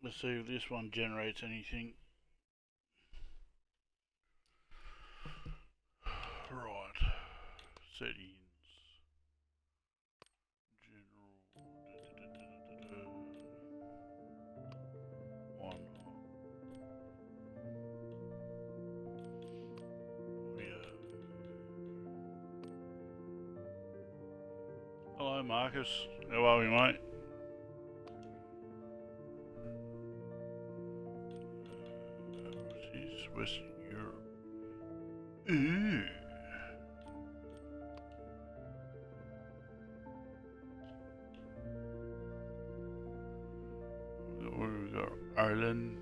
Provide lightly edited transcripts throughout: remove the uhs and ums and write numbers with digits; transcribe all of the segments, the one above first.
Let's see if this one generates anything. Right. Settings. General. One. Audio. Hello, Marcus. How are we, mate? Overseas, Western Europe. Ooh. What do we got? Ireland,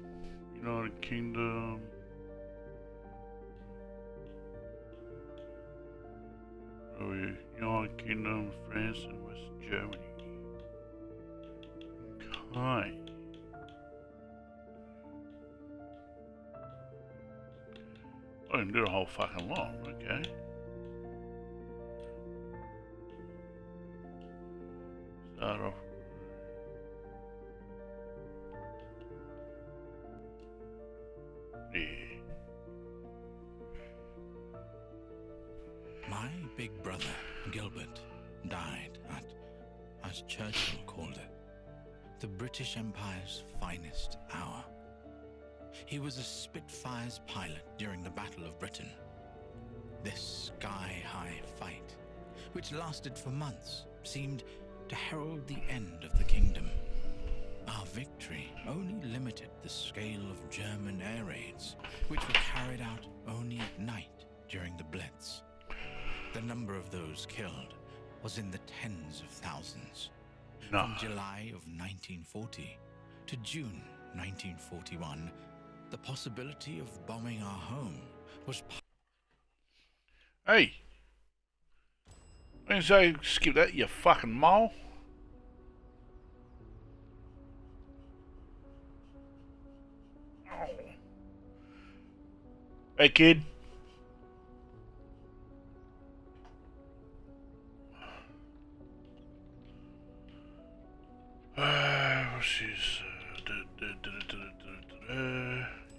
United Kingdom. Oh yeah, United Kingdom, France, and West Germany. Okay. I didn't do a whole fucking lot, okay. Start off. Yeah. My big brother, Gilbert, died at, as Churchill called it, the British Empire's finest hour. He was a Spitfire's pilot during the Battle of Britain. This sky-high fight, which lasted for months, seemed to herald the end of the kingdom. Our victory only limited the scale of German air raids, which were carried out only at night during the Blitz. The number of those killed was in the tens of thousands. No. From July of 1940 to June 1941, the possibility of bombing our home was... Hey! I didn't say skip that, you fucking mole. Oh. Hey, kid. What's this?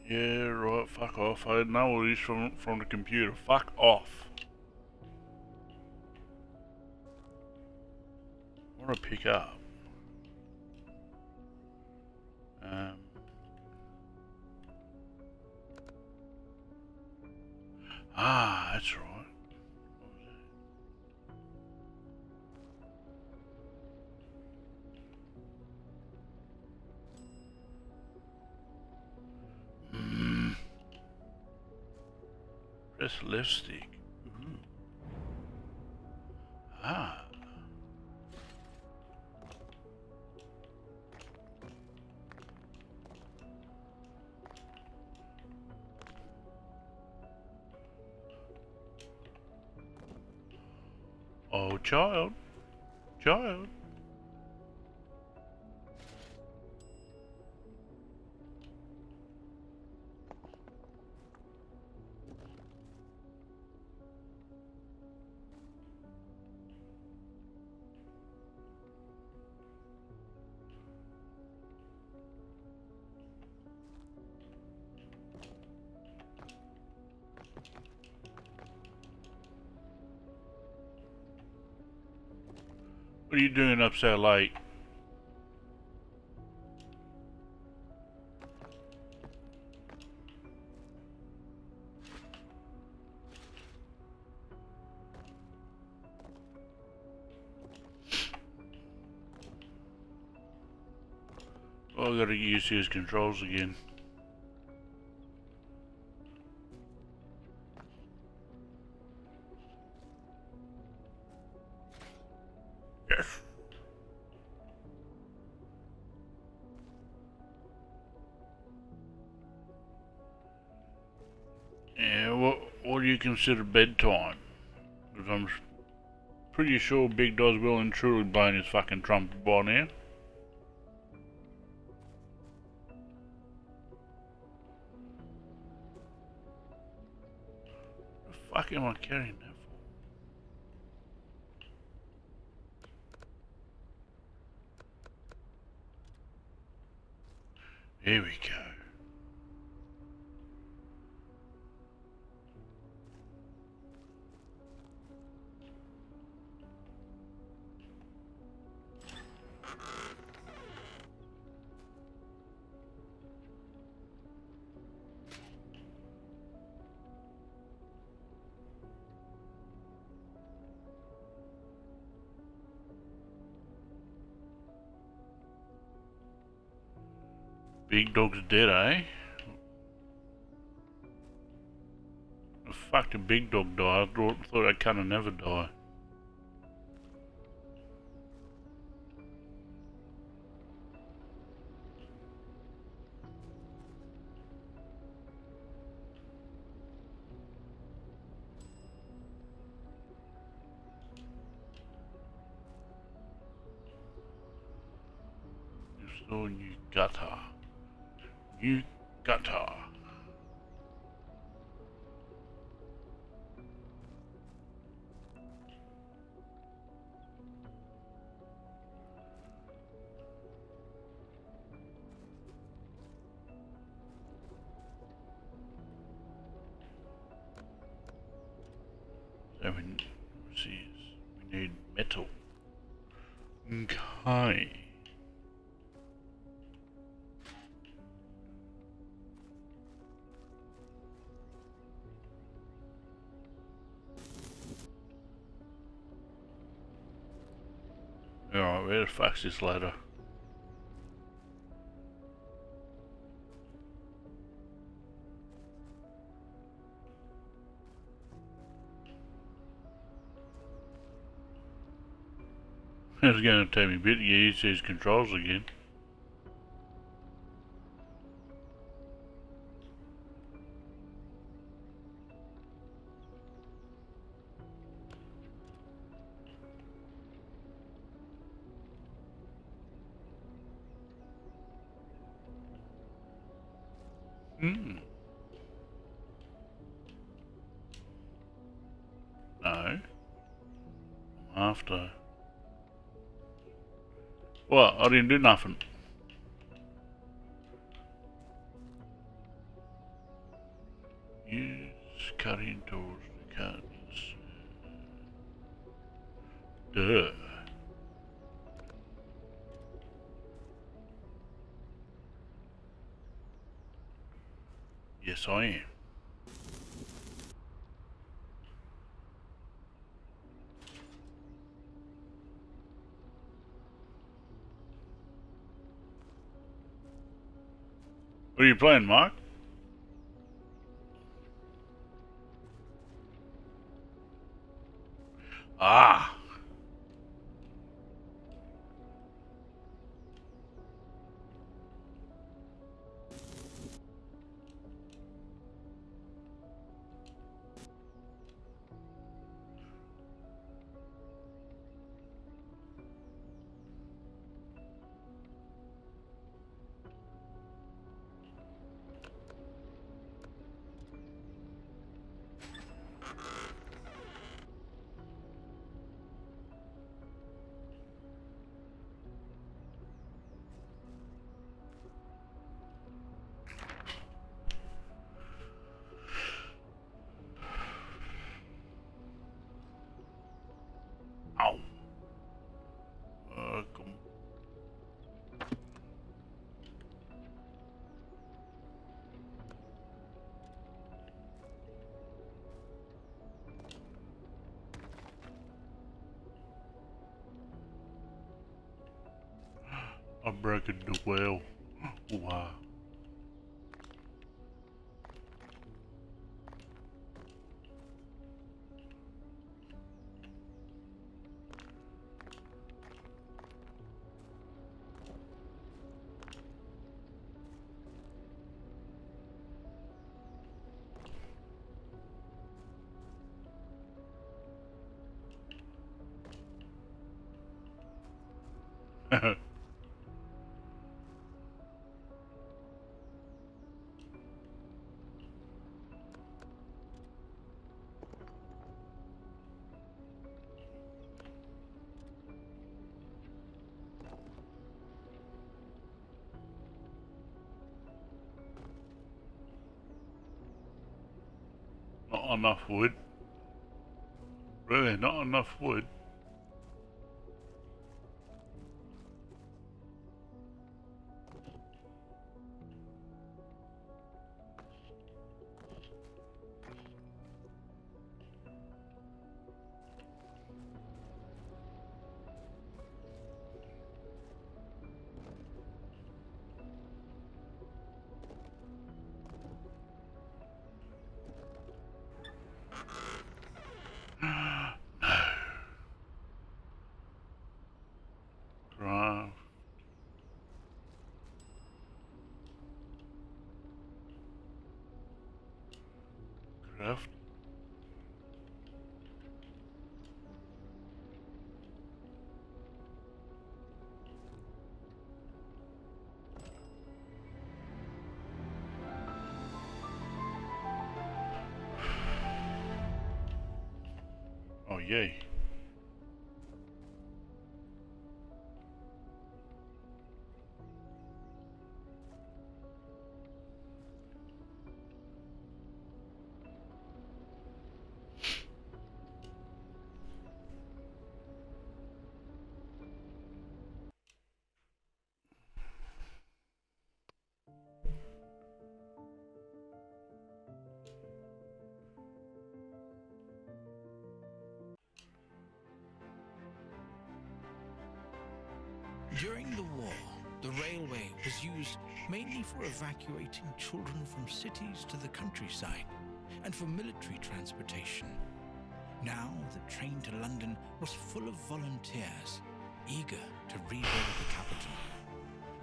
Yeah, right, fuck off. I know all this from the computer. Fuck off. What do I pick up? That's right. What was that? Press left stick. Ooh. Ah. Oh, child. Child. What are you doing up so late? Oh, I gotta use his controls again. Yes. Yeah, what do you consider bedtime? Because I'm pretty sure Big Dog's well and truly blown his fucking trumpet by now. The fuck am I carrying that Here we go. Big dog's dead, eh? The fucking big dog died. I thought that kinda never die. So you gutter. You gutter. So we need metal. Okay. Alright, where the fuck's this ladder? It's gonna take me a bit to get used to these controls again. Hmm. No. After. What? I didn't do nothing. Use cutting tools to cut this. Duh. Yes, I am. What are you playing, Mark? Ah! Ow. Come. I'm breaking the well. Wow. not enough wood. Really, not enough wood. Craft. Craft. Oh yay. During the war, the railway was used mainly for evacuating children from cities to the countryside and for military transportation. Now, the train to London was full of volunteers, eager to rebuild the capital.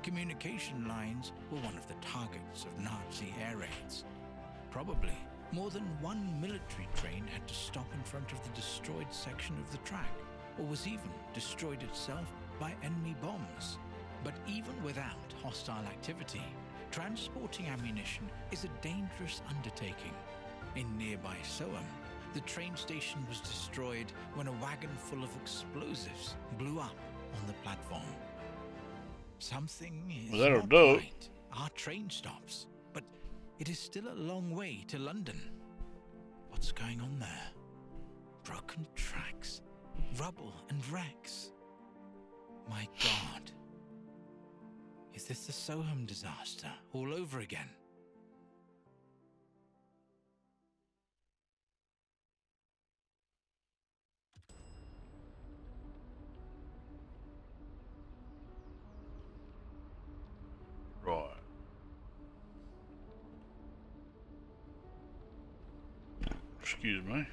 Communication lines were one of the targets of Nazi air raids. Probably, more than one military train had to stop in front of the destroyed section of the track, or was even destroyed itself by enemy bombs. But even without hostile activity, transporting ammunition is a dangerous undertaking. In nearby Soham, the train station was destroyed when a wagon full of explosives blew up on the platform. Something is that'll not do. right. Our train stops, but it is still a long way to London. What's going on there? Broken tracks, rubble and wrecks. My God. Is this the Soham disaster all over again? Right. Excuse me.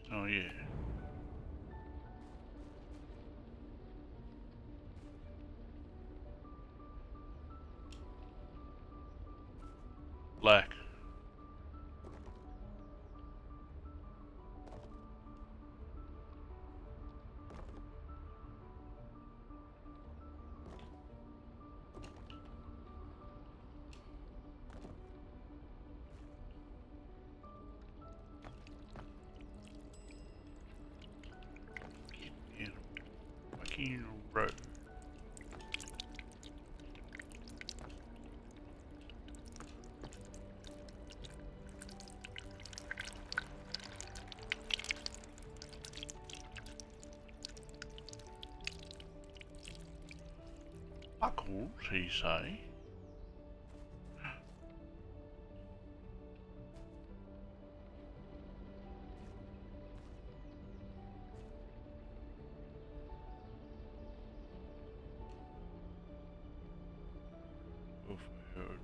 Oh yeah. Black. Fucking road. Buckles, he say. Overheard.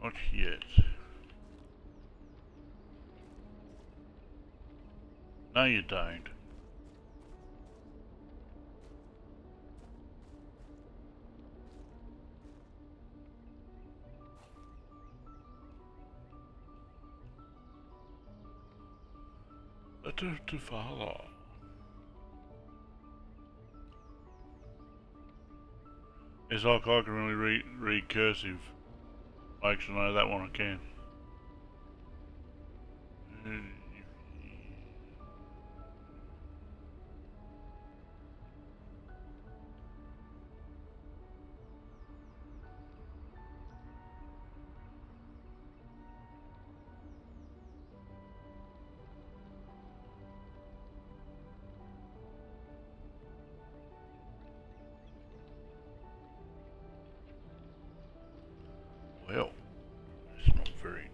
Not yet. No, you don't. Letter to father. It's like I can really read cursive. Actually, no, that one I can. Well, it's not very nice.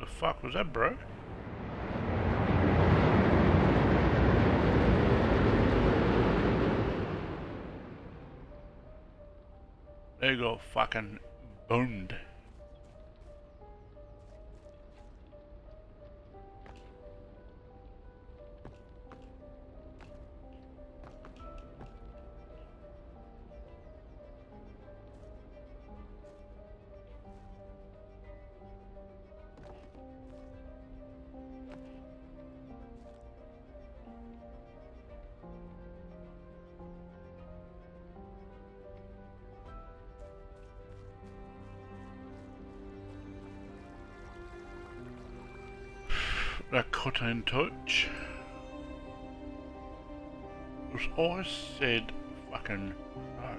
The fuck was that, bro? They got fucking boned. That cotton touch. Because I said fucking no.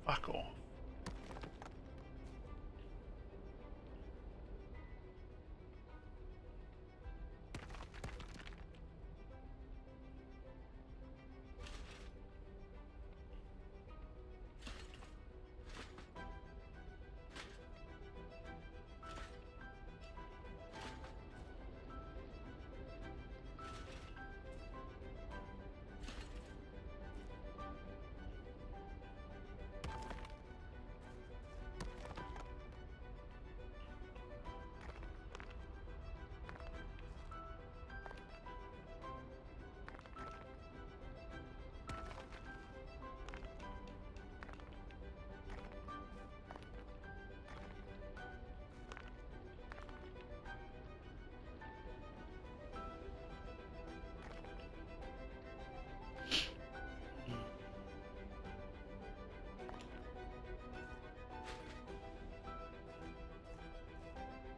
Fuck off.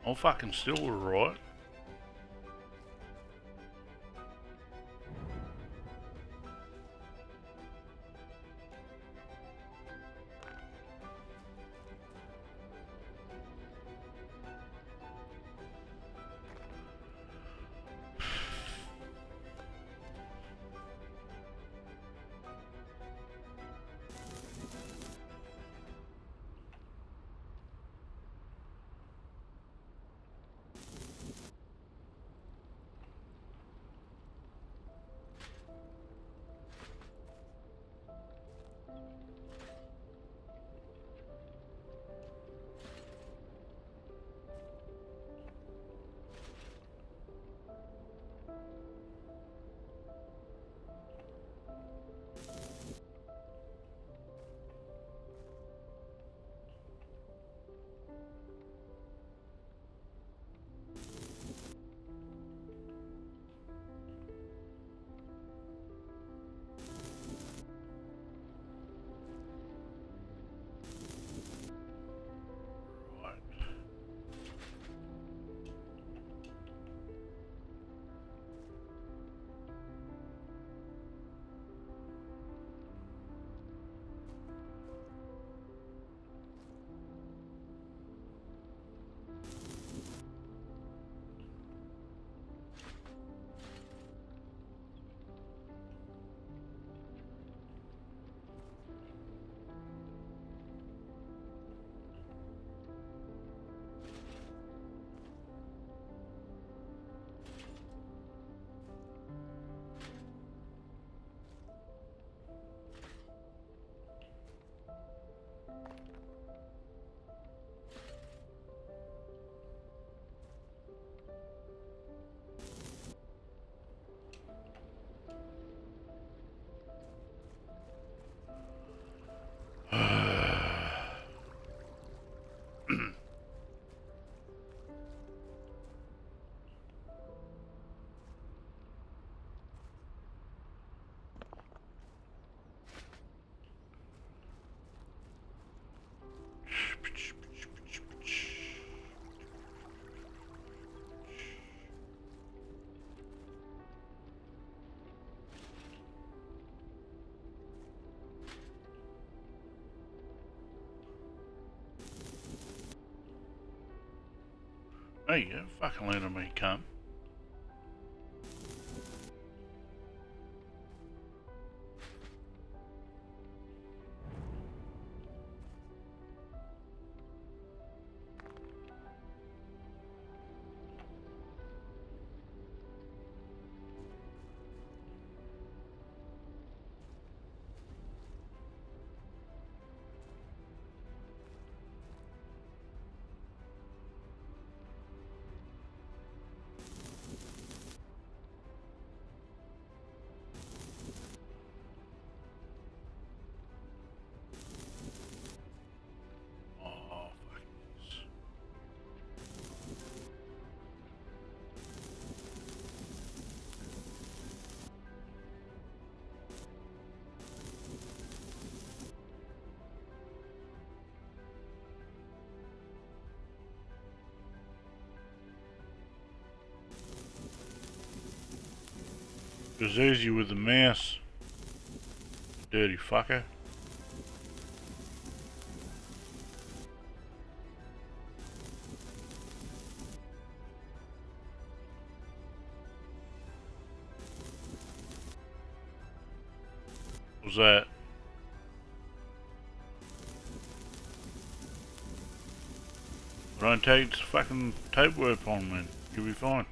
I'm fucking still right. There you go. Fucking land on me, cunt. Oh, fuck this. It's easy with the mouse, dirty fucker. What's that? Don't take this fucking tapeworm on, man. You'll be fine.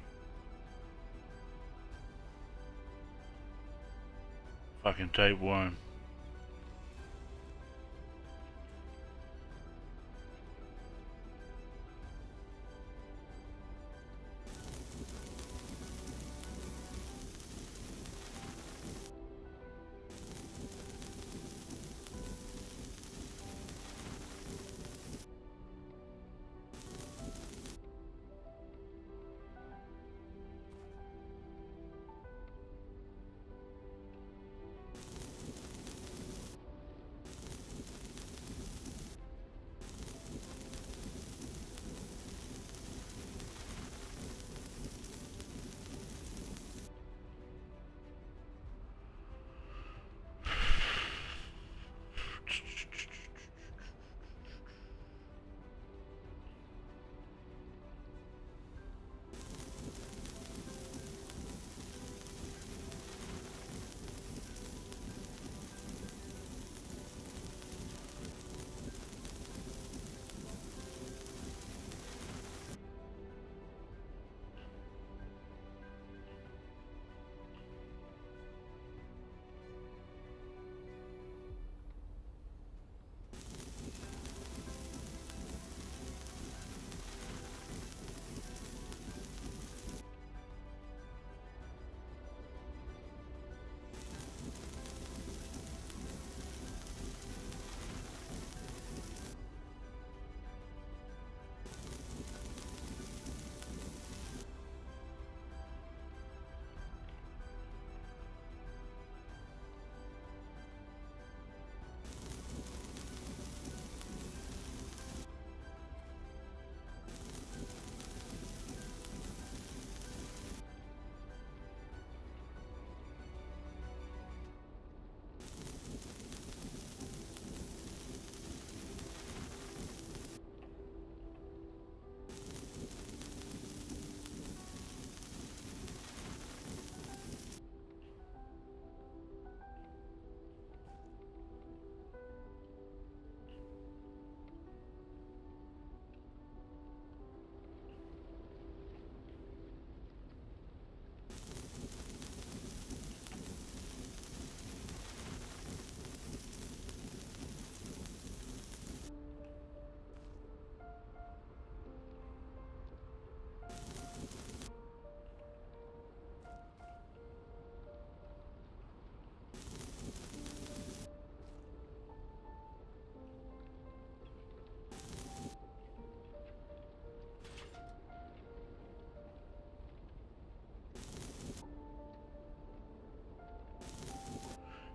Fucking tapeworm.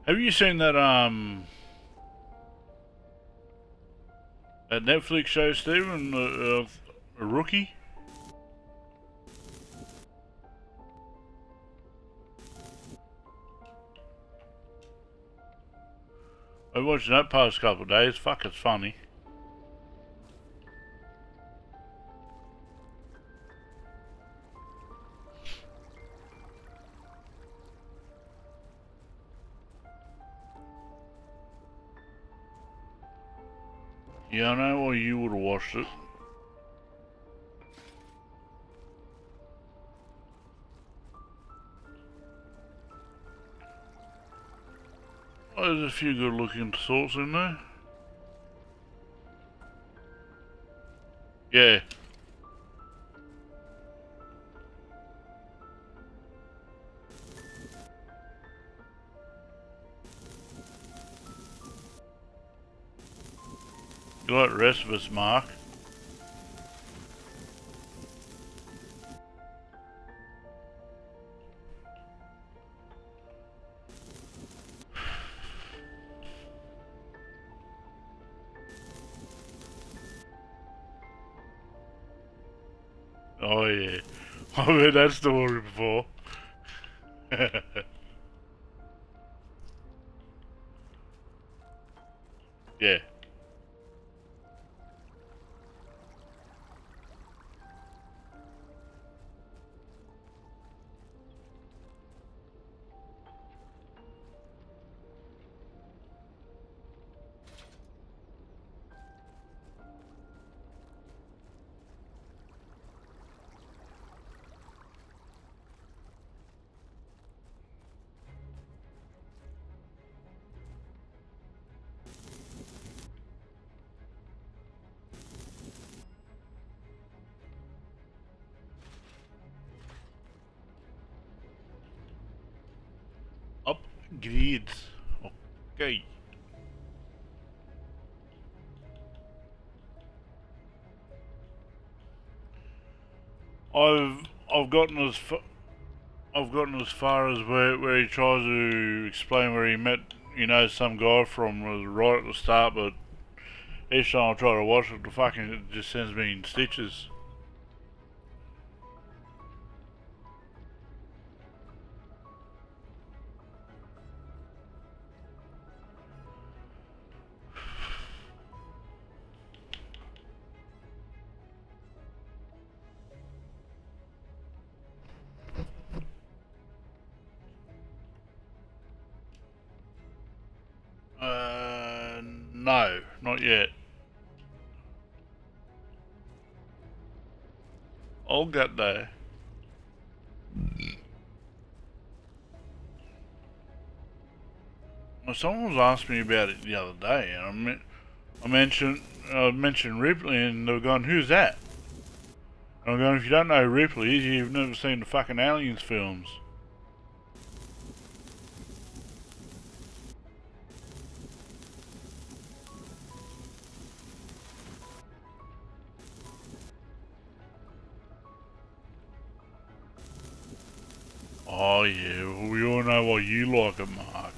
Have you seen that that Netflix show, Stephen, a Rookie? I watched that past couple of days. Fuck, it's funny. Yeah, I know why you would have washed it. Oh, there's a few good looking sorts in there. Yeah. You like the rest of us, Mark? Oh yeah. I've heard that story before. Yeah. Upgrades. Okay. I've I've gotten as I've gotten as far as where he tries to explain where he met, some guy from right at the start, but each time I try to watch it, it just sends me in stitches. No, not yet. I'll get there. Well, someone was asking me about it the other day, and I mentioned Ripley, and they were going, "Who's that?" And I'm going, "If you don't know Ripley, you've never seen the fucking Aliens films." Oh yeah, well, we all know why you like it, Mark.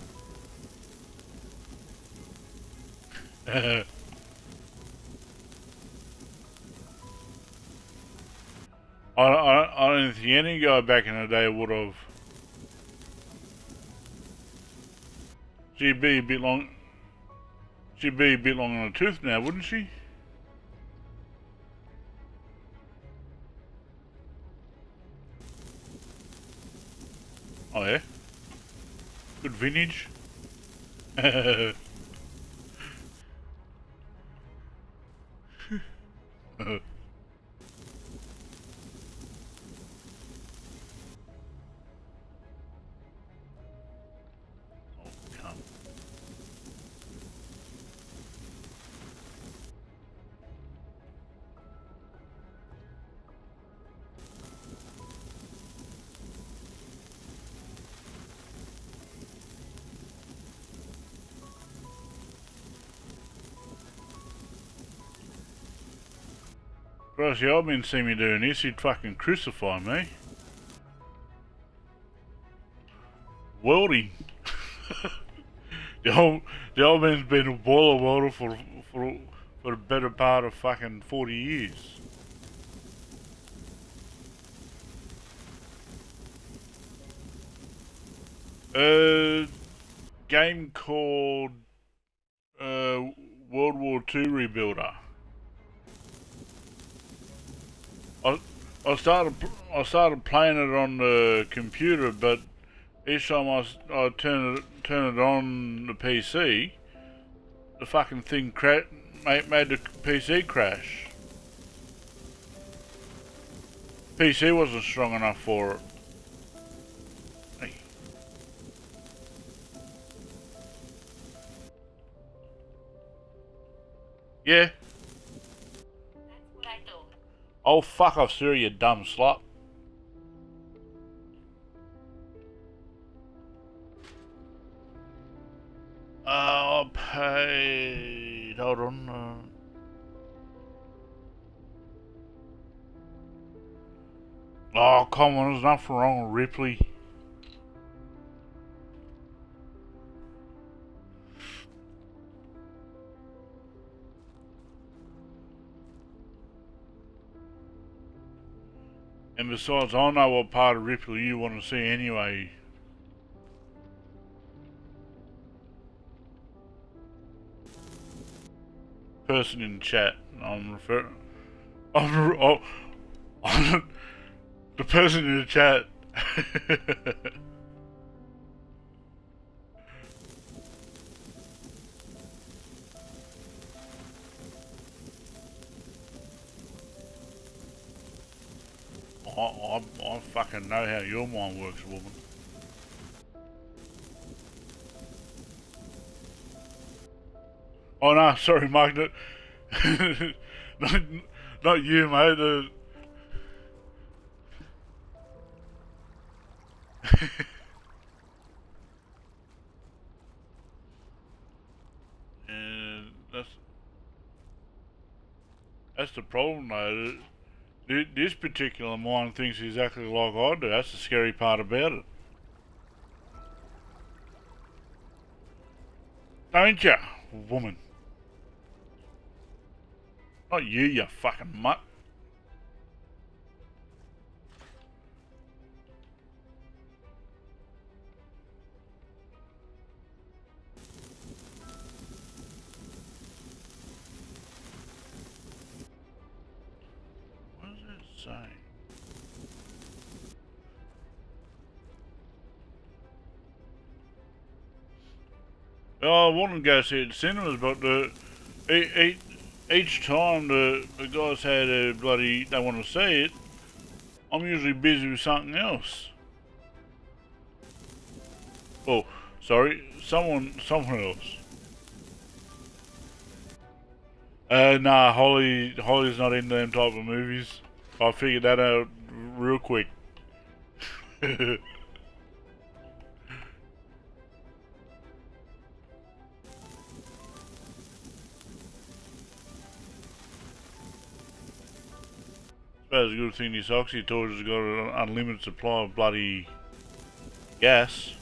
I don't think any guy back in the day would have. She'd be a bit long. She'd be a bit long on the tooth now, wouldn't she? Oh yeah, good vintage. Oh, come. Christ, y'all been seeing me doing this, you'd fucking crucify me. Welding. The old man's been a boiler welder for the better part of fucking 40 years. Game called World War II Rebuilder. I I started playing it on the computer, but each time I turn it on the PC, the fucking thing made the PC crash. PC wasn't strong enough for it. Hey. Yeah. That's what I thought. Oh fuck off, Siri, you dumb slut. Oh, paid. Hold on. Oh, come on, there's nothing wrong with Ripley. And besides, I know what part of Ripley you want to see anyway. Person in the chat. I'm referring. The person in the chat. I fucking know how your mind works, woman. Oh no, sorry, Mike. Not, not you, mate. And that's the problem, though. This particular mind thinks exactly like I do. That's the scary part about it. Don't ya, woman? Not you, you fucking mutt. What does it say? Oh, I wanted to go see it in cinemas, but each time the guys had a bloody, they want to see it, I'm usually busy with something else. Oh, sorry, someone else. Nah, Holly's not into them type of movies. I figured that out real quick. Suppose a good thing this oxy torch has got an unlimited supply of bloody gas.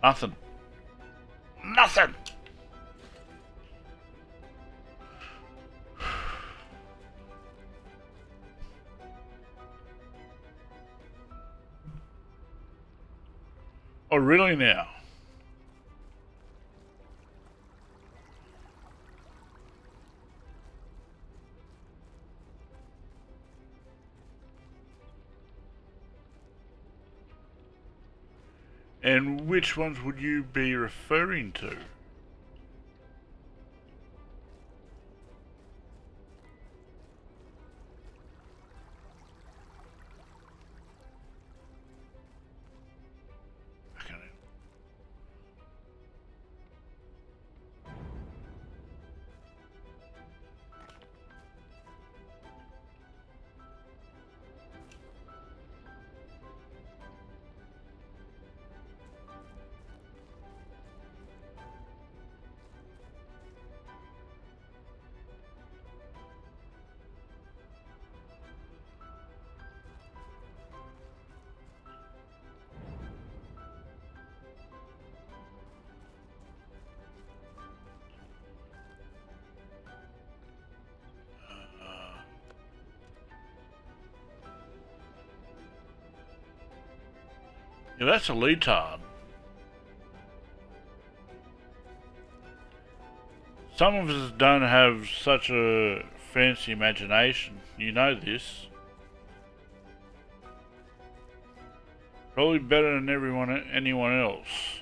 Nothing. Nothing! Oh, really now? And which ones would you be referring to? Yeah, that's a leotard. Some of us don't have such a fancy imagination. You know this. Probably better than anyone else.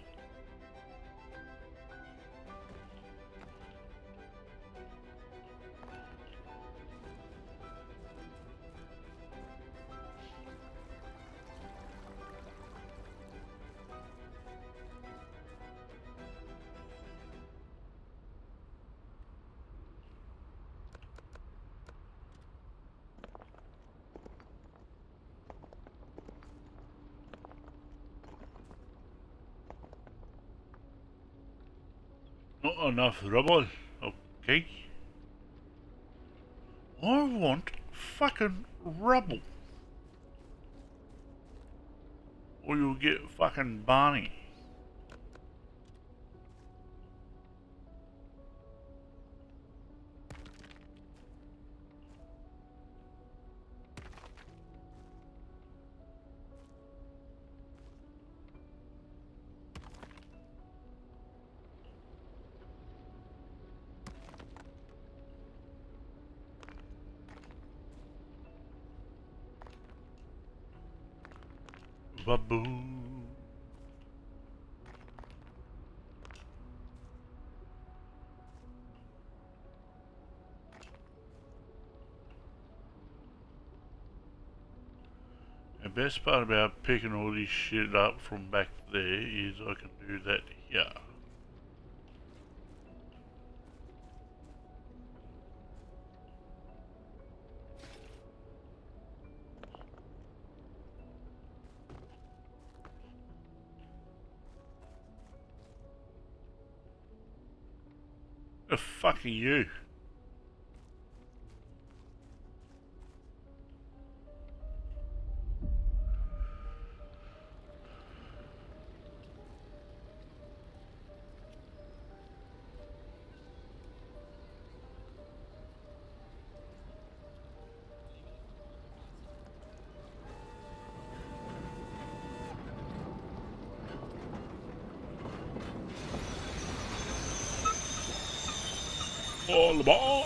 Not enough rubble. Okay. I want fucking rubble. Or you'll get fucking Barney. Baboo. The best part about picking all this shit up from back there is I can do that here. The fuck are you? All aboard!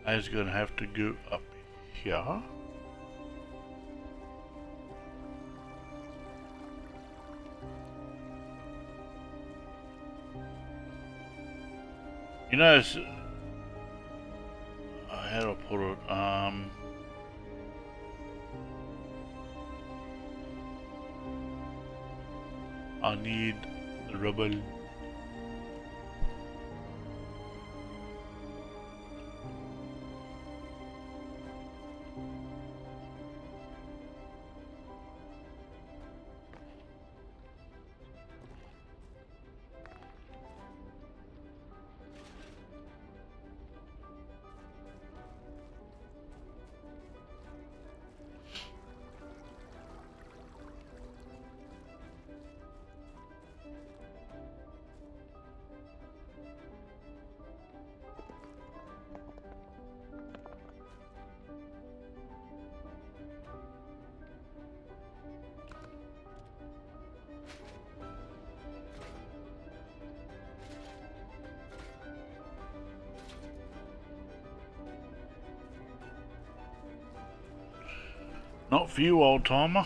I was gonna have to go up here. You know, it's, how do I put it? I need the rubble. Not for you, old timer.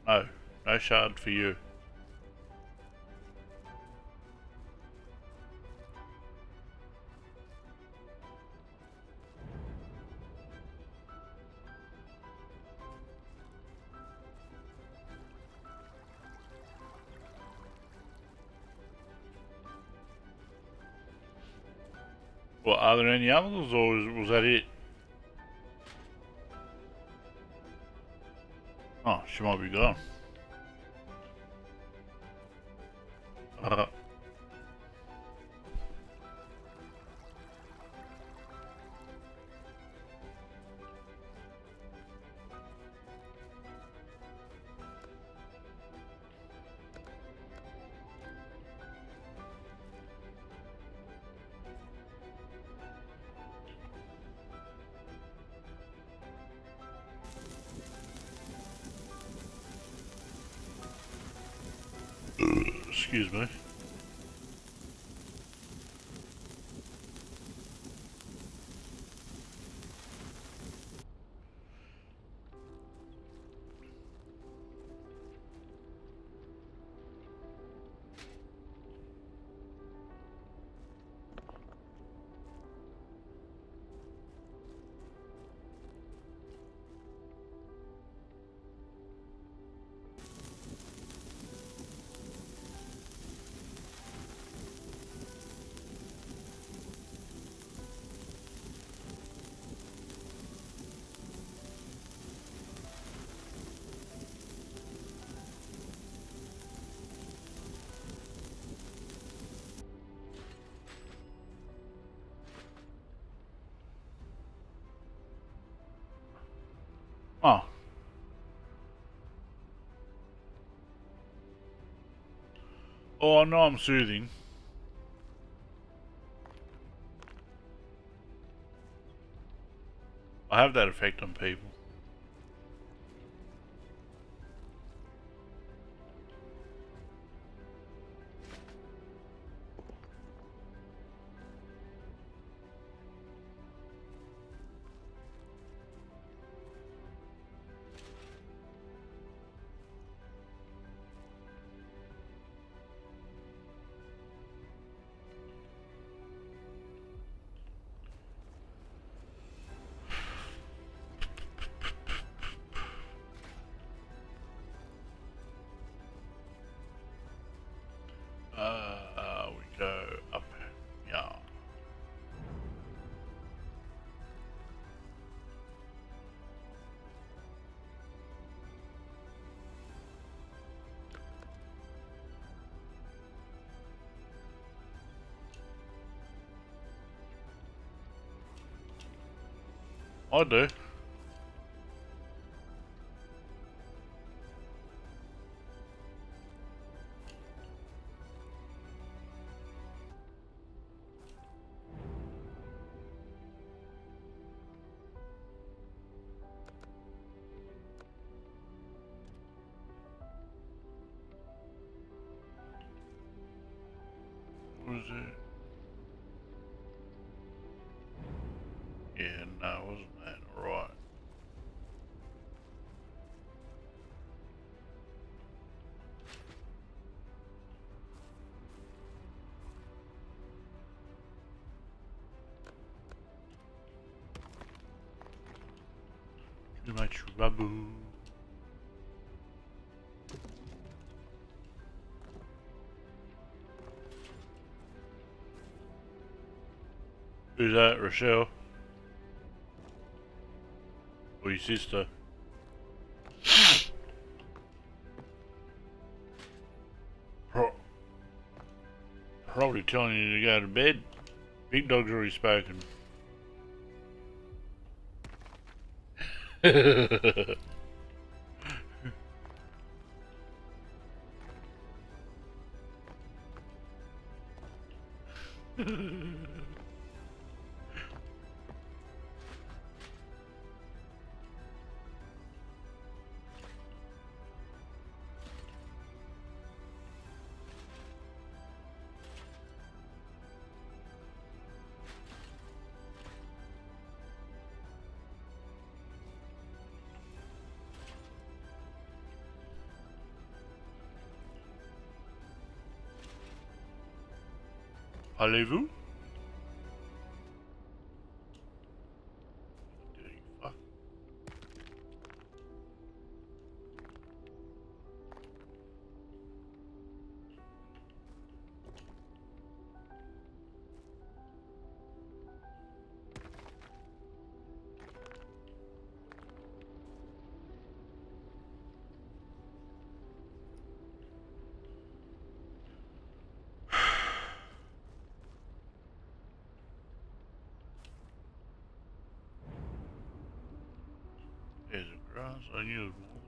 No, no shard for you. Well, are there any others, or was that it? Oh, she might be gone. Excuse me. Oh. Oh, I know I'm soothing. I have that effect on people. We go up. Yeah. I do. What was it? Yeah, no, wasn't that right? Too much rubber. Who's that, Rochelle? Or your sister? Pro Probably telling you to go to bed. Big dog's already spoken. Allez-vous? Dirty fuck. There's a grass. I knew it was more.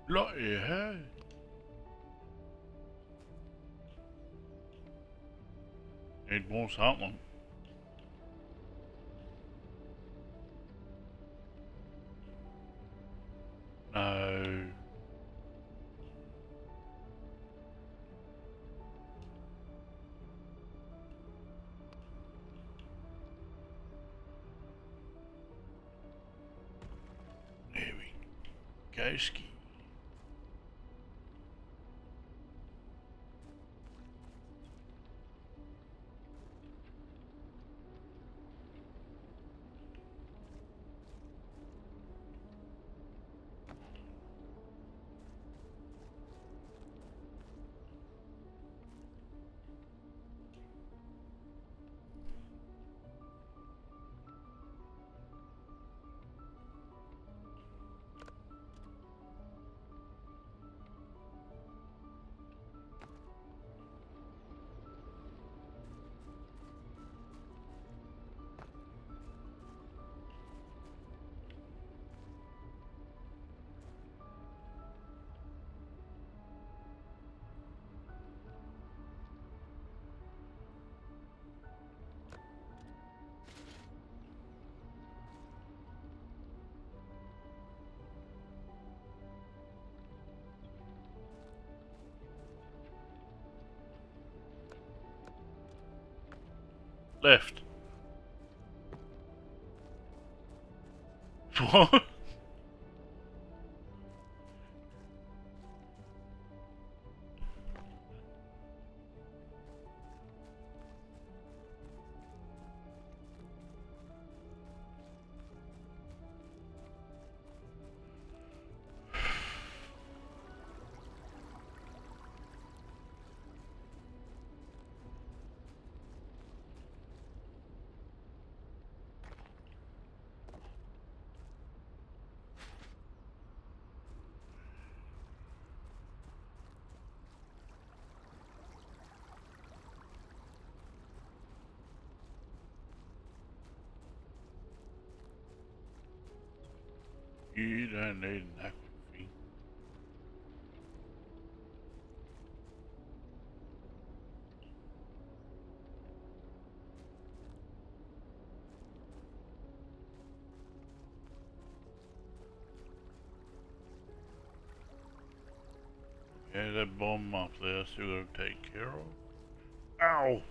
Bloody hell. Need more something. No. There we go, ski. Left. What? You don't need an aquafina. Yeah, that bomb up there, I still gotta take care of. Ow!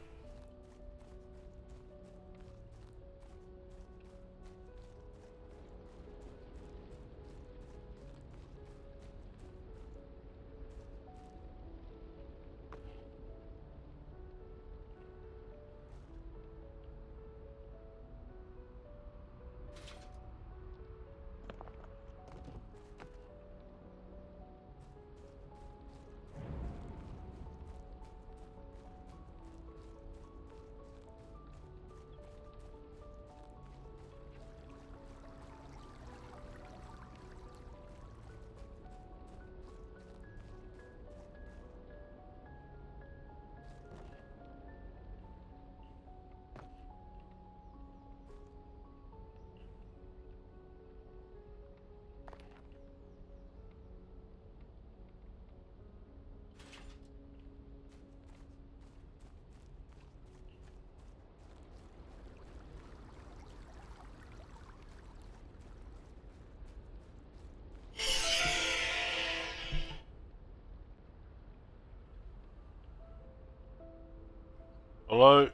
Hello?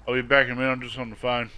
I'll be back in a minute. I'm just on the phone.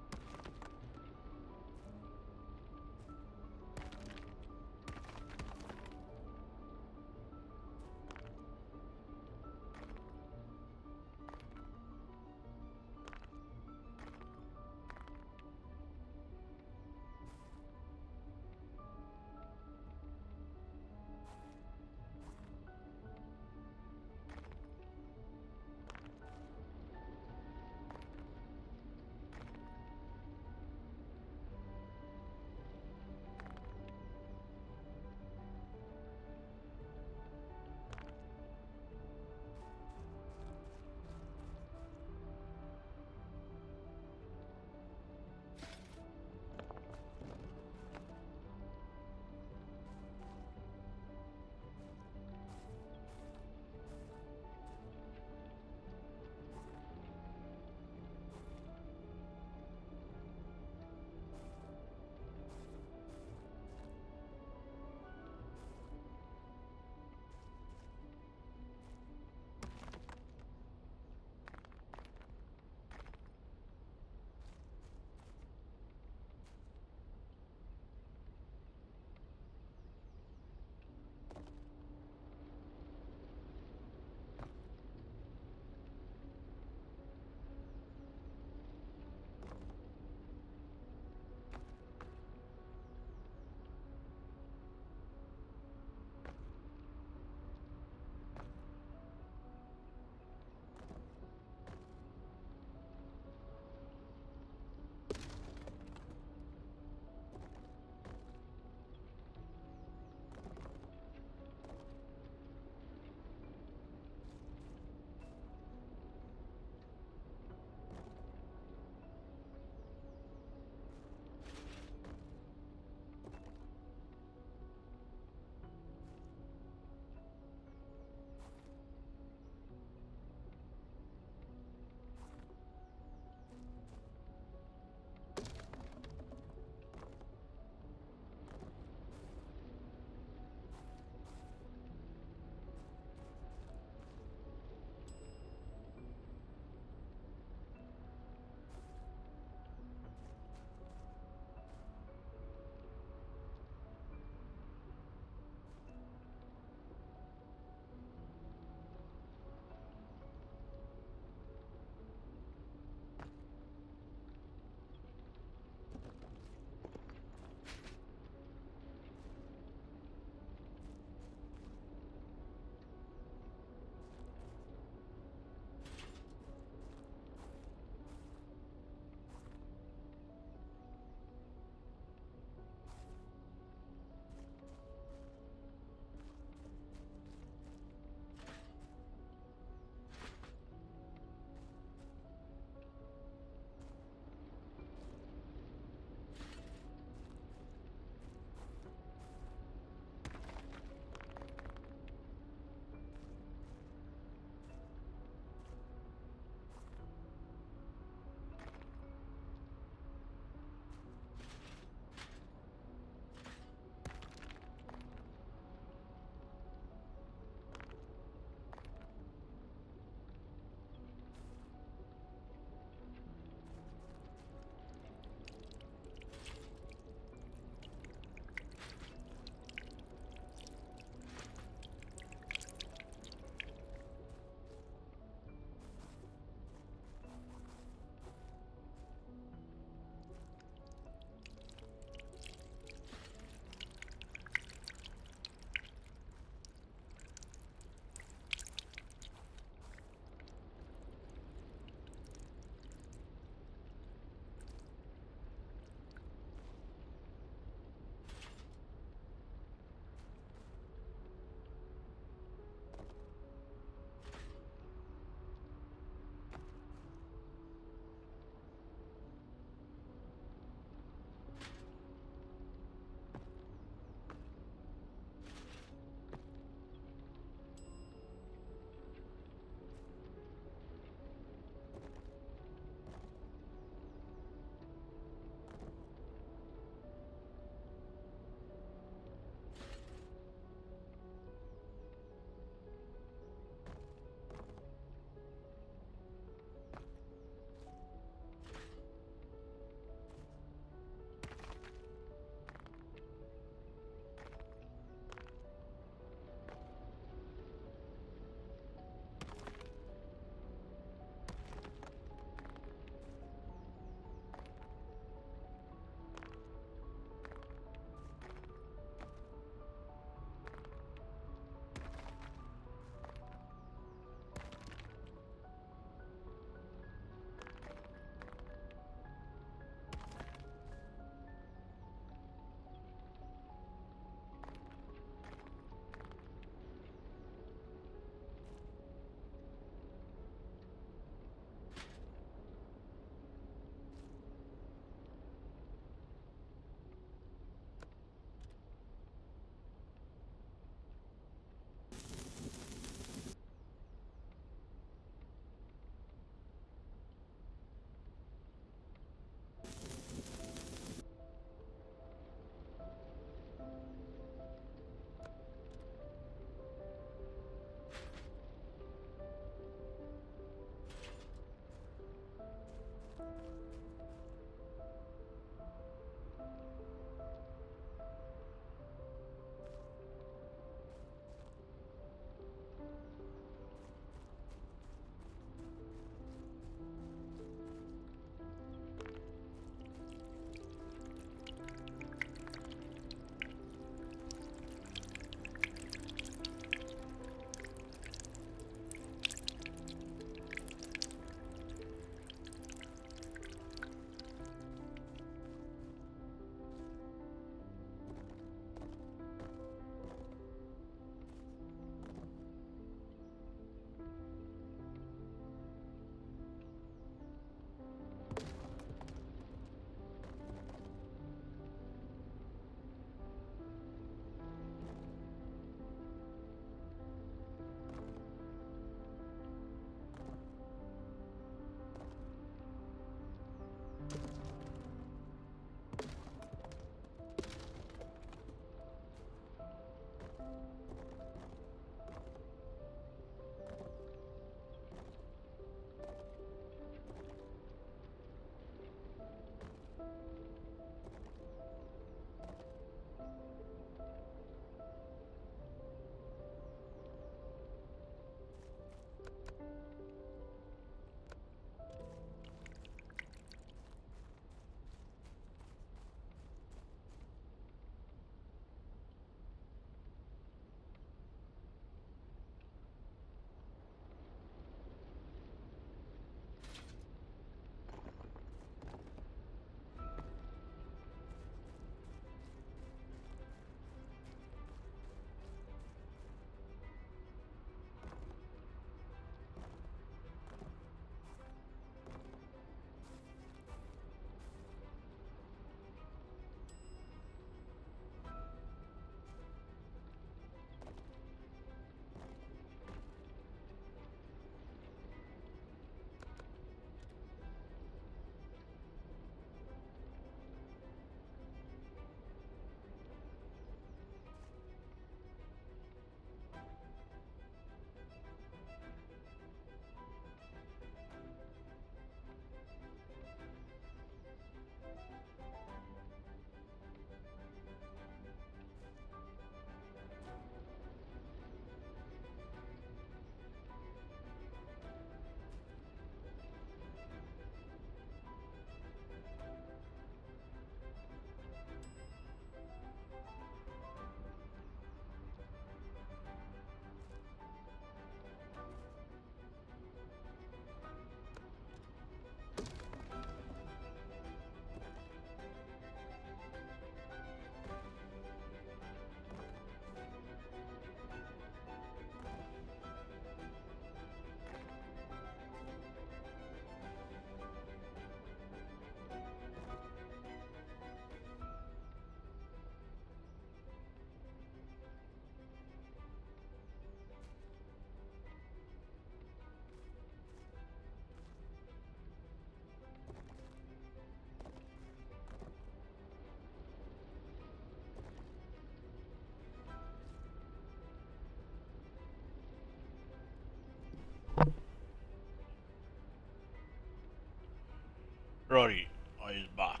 Righty, he's back.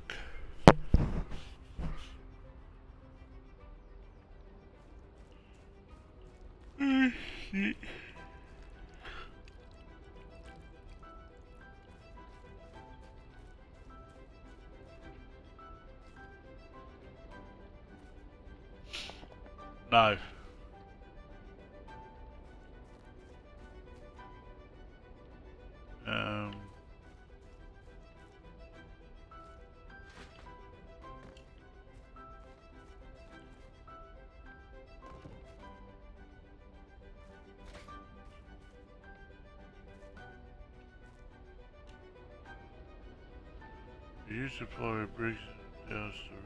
No. Um. You supply bricks down storage.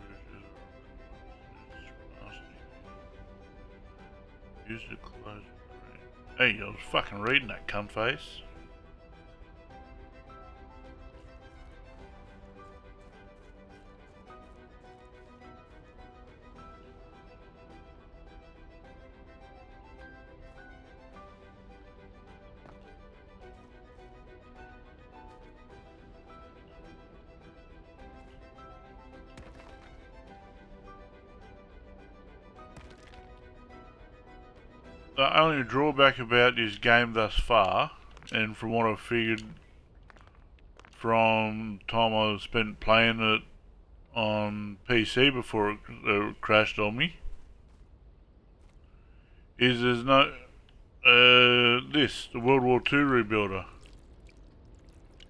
Use the close. Hey, I was fucking reading that cunt face. The only drawback about this game thus far, and from what I've figured from the time I spent playing it on PC before it crashed on me, is there's no the World War 2 Rebuilder.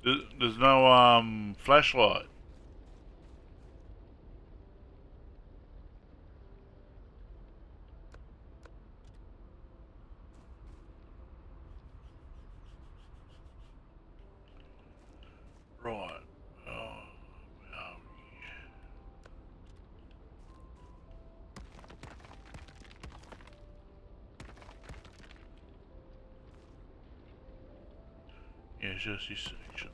There's no flashlight. Right. Oh, yeah, it's just this section.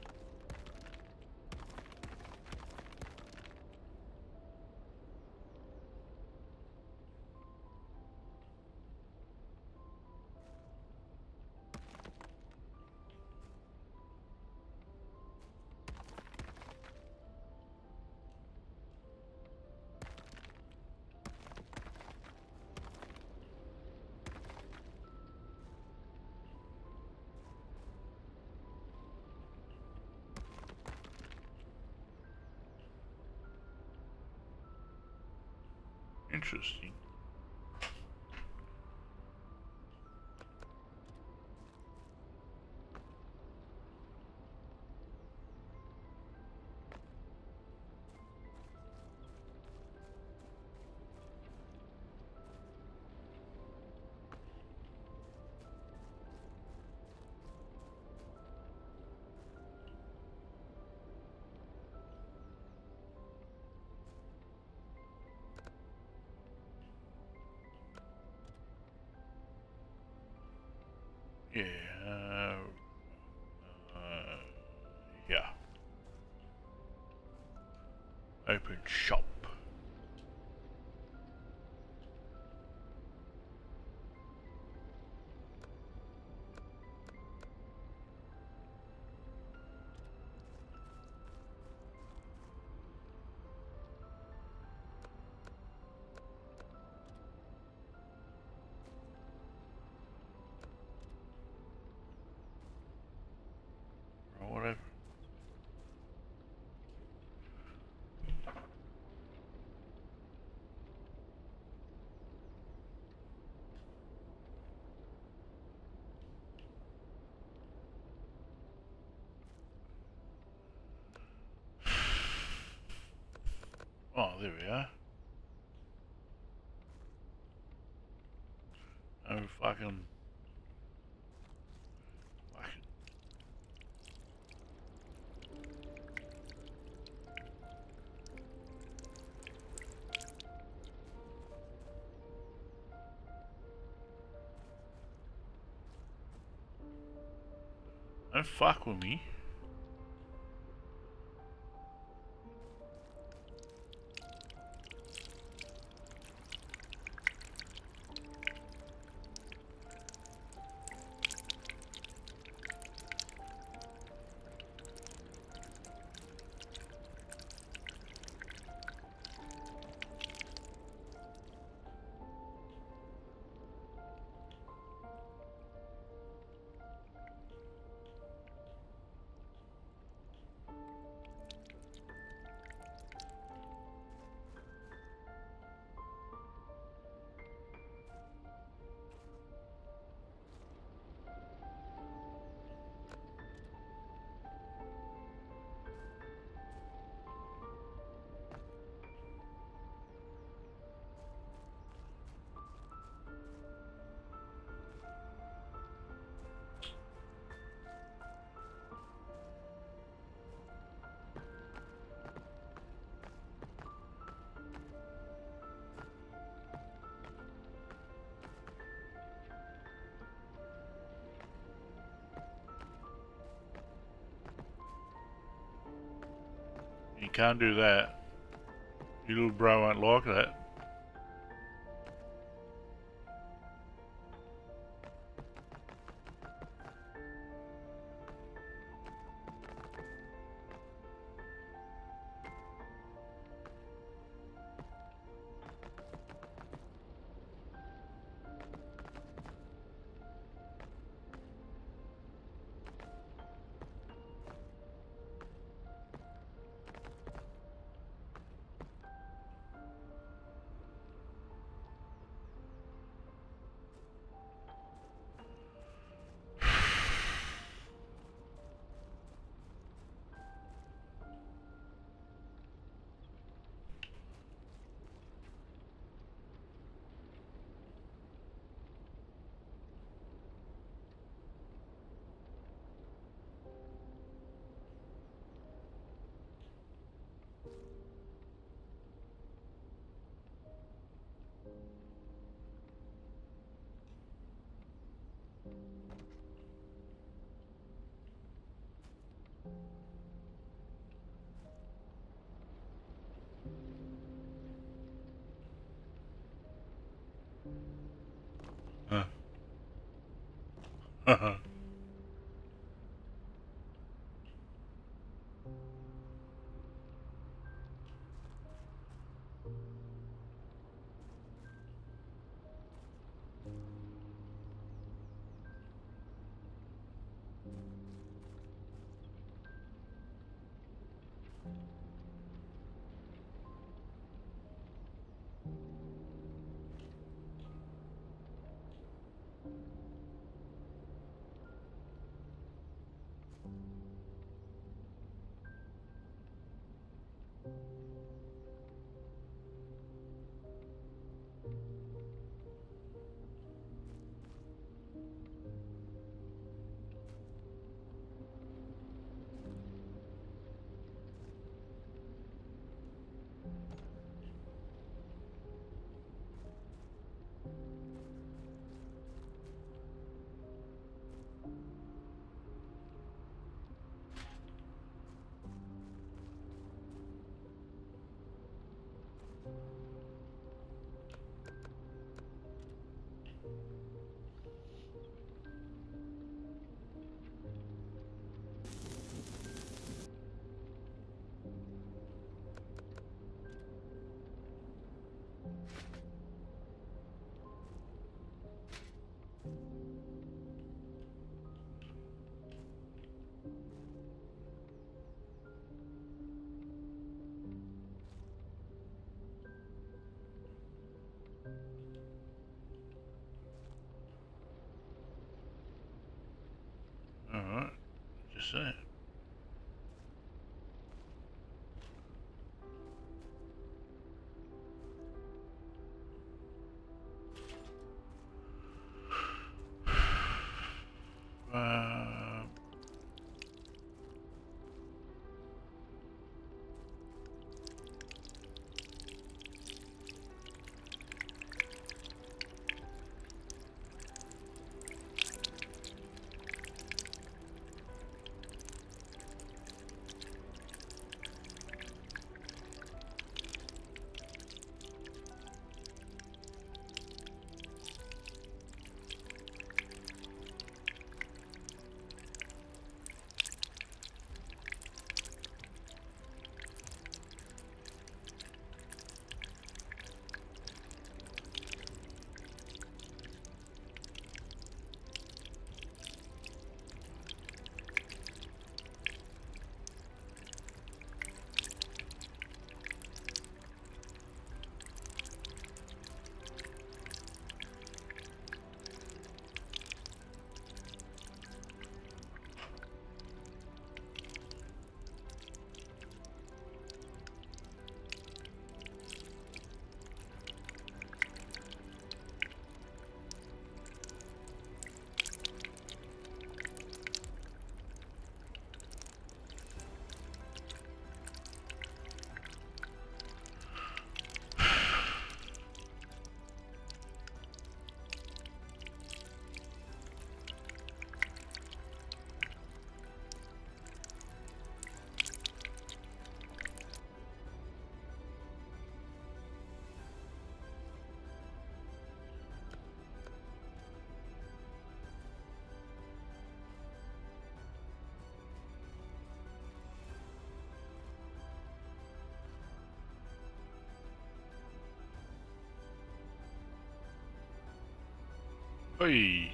Interesting. Yeah. Yeah. Open shop. Or whatever. Oh, there we are. Oh, fucking. Don't fuck with me. You can't do that. Your little bro won't like that. Huh. Alright, just saying. Um, Hey.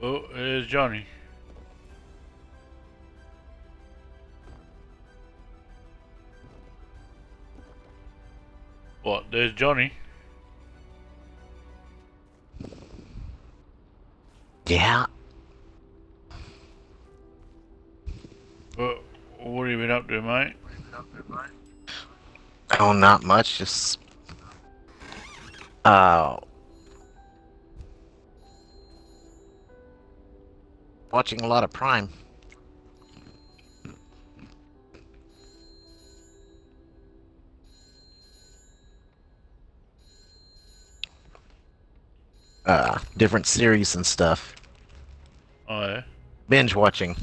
Oh, there's Johnny. What? There's Johnny. Yeah. What have you been up to, mate? Oh, not much. Just uh, watching a lot of Prime. Different series and stuff. Oh, yeah. Binge watching.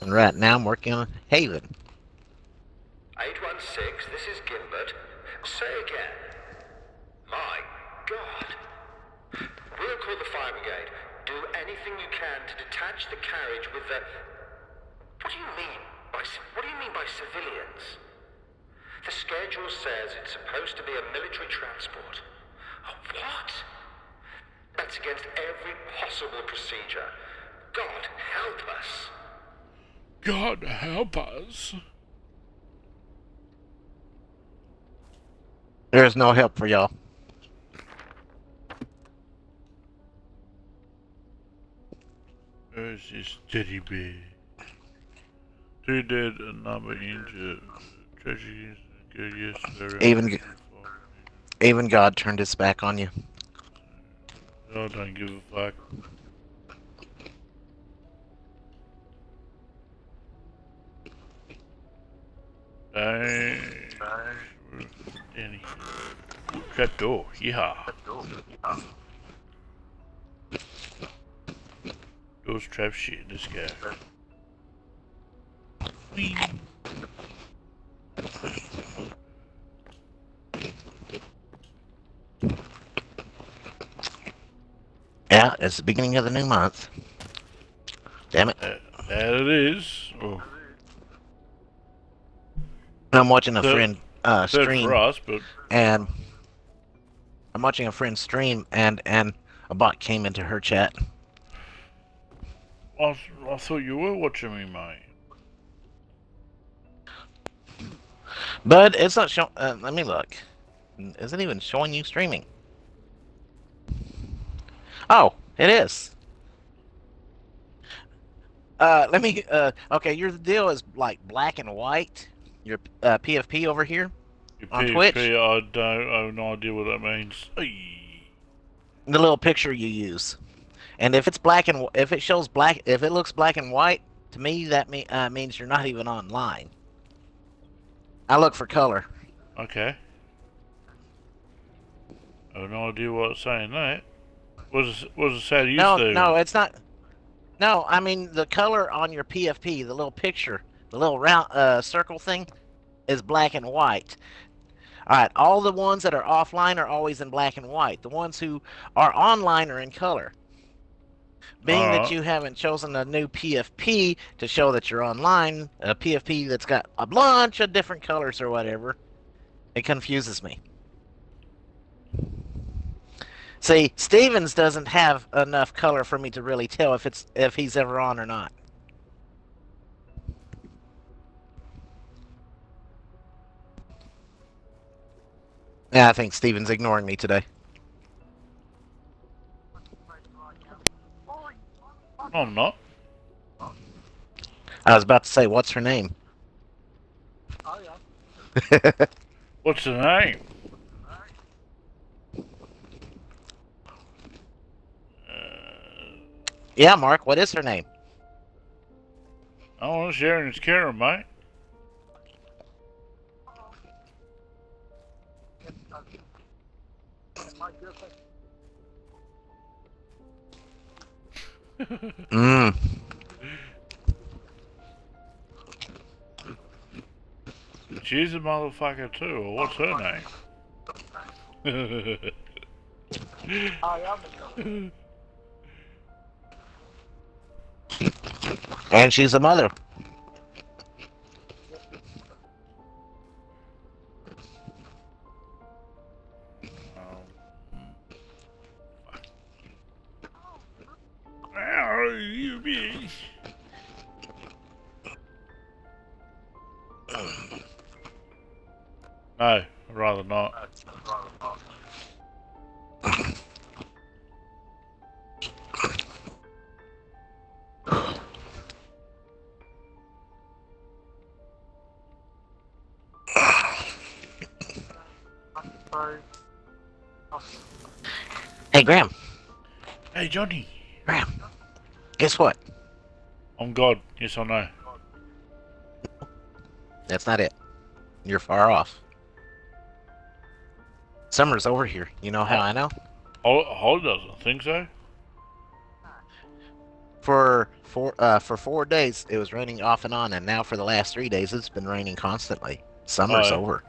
And right now I'm working on Haven. 816, this is Gilbert. Say again. My God. We'll call the fire brigade. Do anything you can to detach the carriage with the... What do you mean by civilians? The schedule says it's supposed to be a military transport. A what? That's against every possible procedure. God help us. God help us. There's no help for y'all. Where's this teddy bear? 2 dead and number injured. Tragedy good yesterday. Even God turned his back on you. I don't give a fuck. Danny. Trapdoor, yeah. Those trap shit, this guy. Whee. Yeah, it's the beginning of the new month. Damn it. That it is. Oh. I'm watching a Third- friend Third stream, for us, but and I'm watching a friend stream, and a bot came into her chat. I thought you were watching me, mate. But it's not showing. Let me look. Is it even showing you streaming? Oh, it is. Let me. Okay, your deal is like black and white. Your PFP over here Your on PvP, Twitch. I have no idea what that means. Ay. The little picture you use, and if it's black and if it shows black, if it looks black and white, to me that means you're not even online. I look for color. Okay. I have no idea what it's saying that. What does it say to you, Steve? No, it's not. No, I mean the color on your PFP, the little picture, the little round circle thing, is black and white. All right, all the ones that are offline are always in black and white. The ones who are online are in color. Being that you haven't chosen a new PFP to show that you're online, a PFP that's got a bunch of different colors or whatever, it confuses me. See, Stevens doesn't have enough color for me to really tell if he's ever on or not. Yeah, I think Stevens ignoring me today. No, I'm not. I was about to say, what's her name? What's the name? Yeah, Mark, what is her name? I want to share his camera, mate. Mmm. She's a motherfucker too, or what's her name? And she's a mother. No, I'd rather not. Hey, Graham. Hey, Johnny. Graham. Guess what? I'm God. Yes or no? That's not it. You're far off. Summer's over here. You know how I know? Holly doesn't think so. For 4 days, it was raining off and on, and now for the last 3 days, it's been raining constantly. Summer's Oh. over.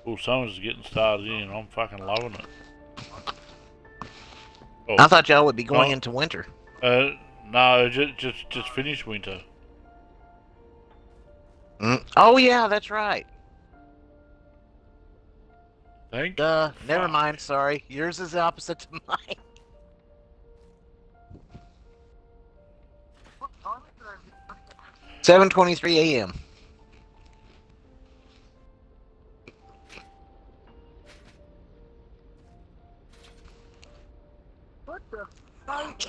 Well, summer's getting started in. I'm fucking loving it. Oh, I thought y'all would be going no. into winter. No, just finished winter. Oh yeah, that's right. Thank. Never Fuck. mind. Sorry, yours is the opposite to mine. What time is it? 7:23 a.m. What the fuck?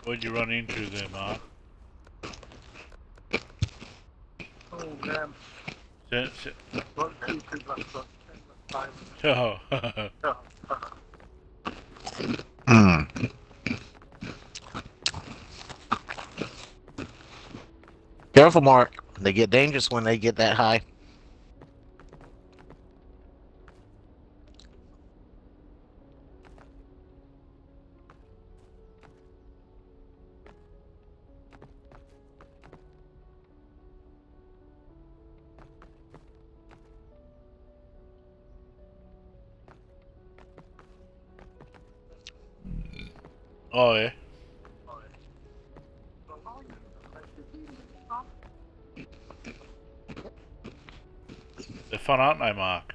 What'd you run into there, Mark? Oh, man. What YouTube left us in the time? Oh. Careful, Mark. They get dangerous when they get that high. Oh yeah. They're fun, aren't they, Mark?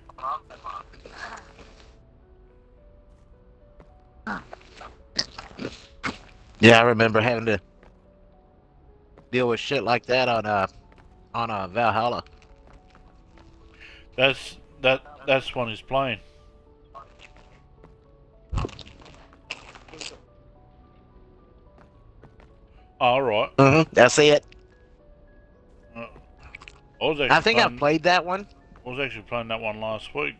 Yeah, I remember having to deal with shit like that on Valhalla. That's one he's playing. All right. That's it. I was I actually think I've playing. played that one. I was actually playing that one last week.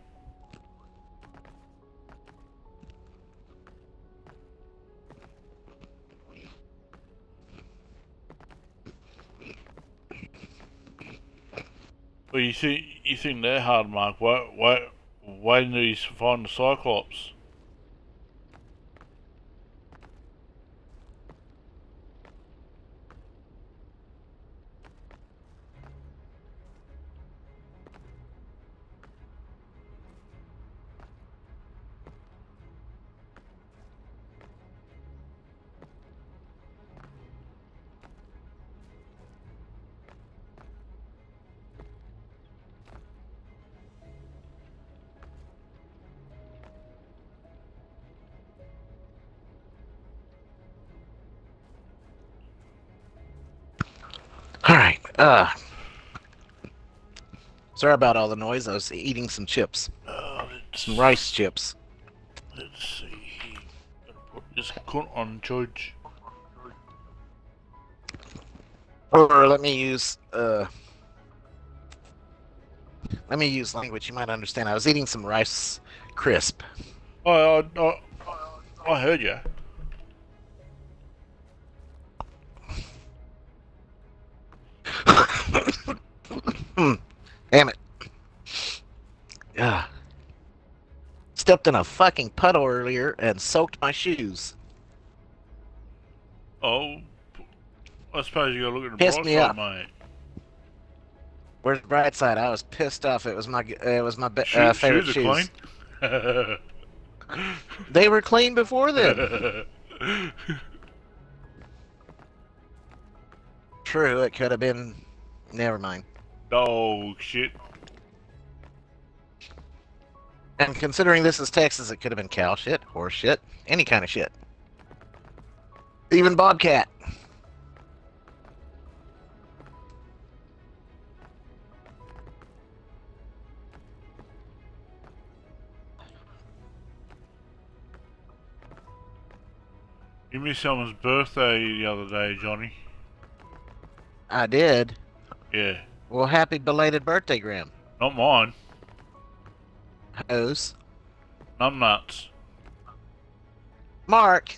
Well, you think they're hard, Mark? Why didn't he find the Cyclops? All right. Sorry about all the noise. I was eating some chips, some rice chips. Let's see. Gotta put this cunt on charge. Or let me use language you might understand. I was eating some rice crisp. I heard you. Damn it. Yeah. Stepped in a fucking puddle earlier and soaked my shoes. Oh, I suppose you gotta look at the Pissed bright me side, off. mate. Where's the bright side? I was pissed off. It was my favorite Shoes are shoes. clean. They were clean before then. True, it could have been. Never mind. Oh shit. And considering this is Texas, it could have been cow shit, horse shit, any kind of shit. Even bobcat. You missed someone's birthday the other day, Johnny. I did. Yeah. Well, happy belated birthday, Graham. Not mine. Whose? Numbnuts. Mark.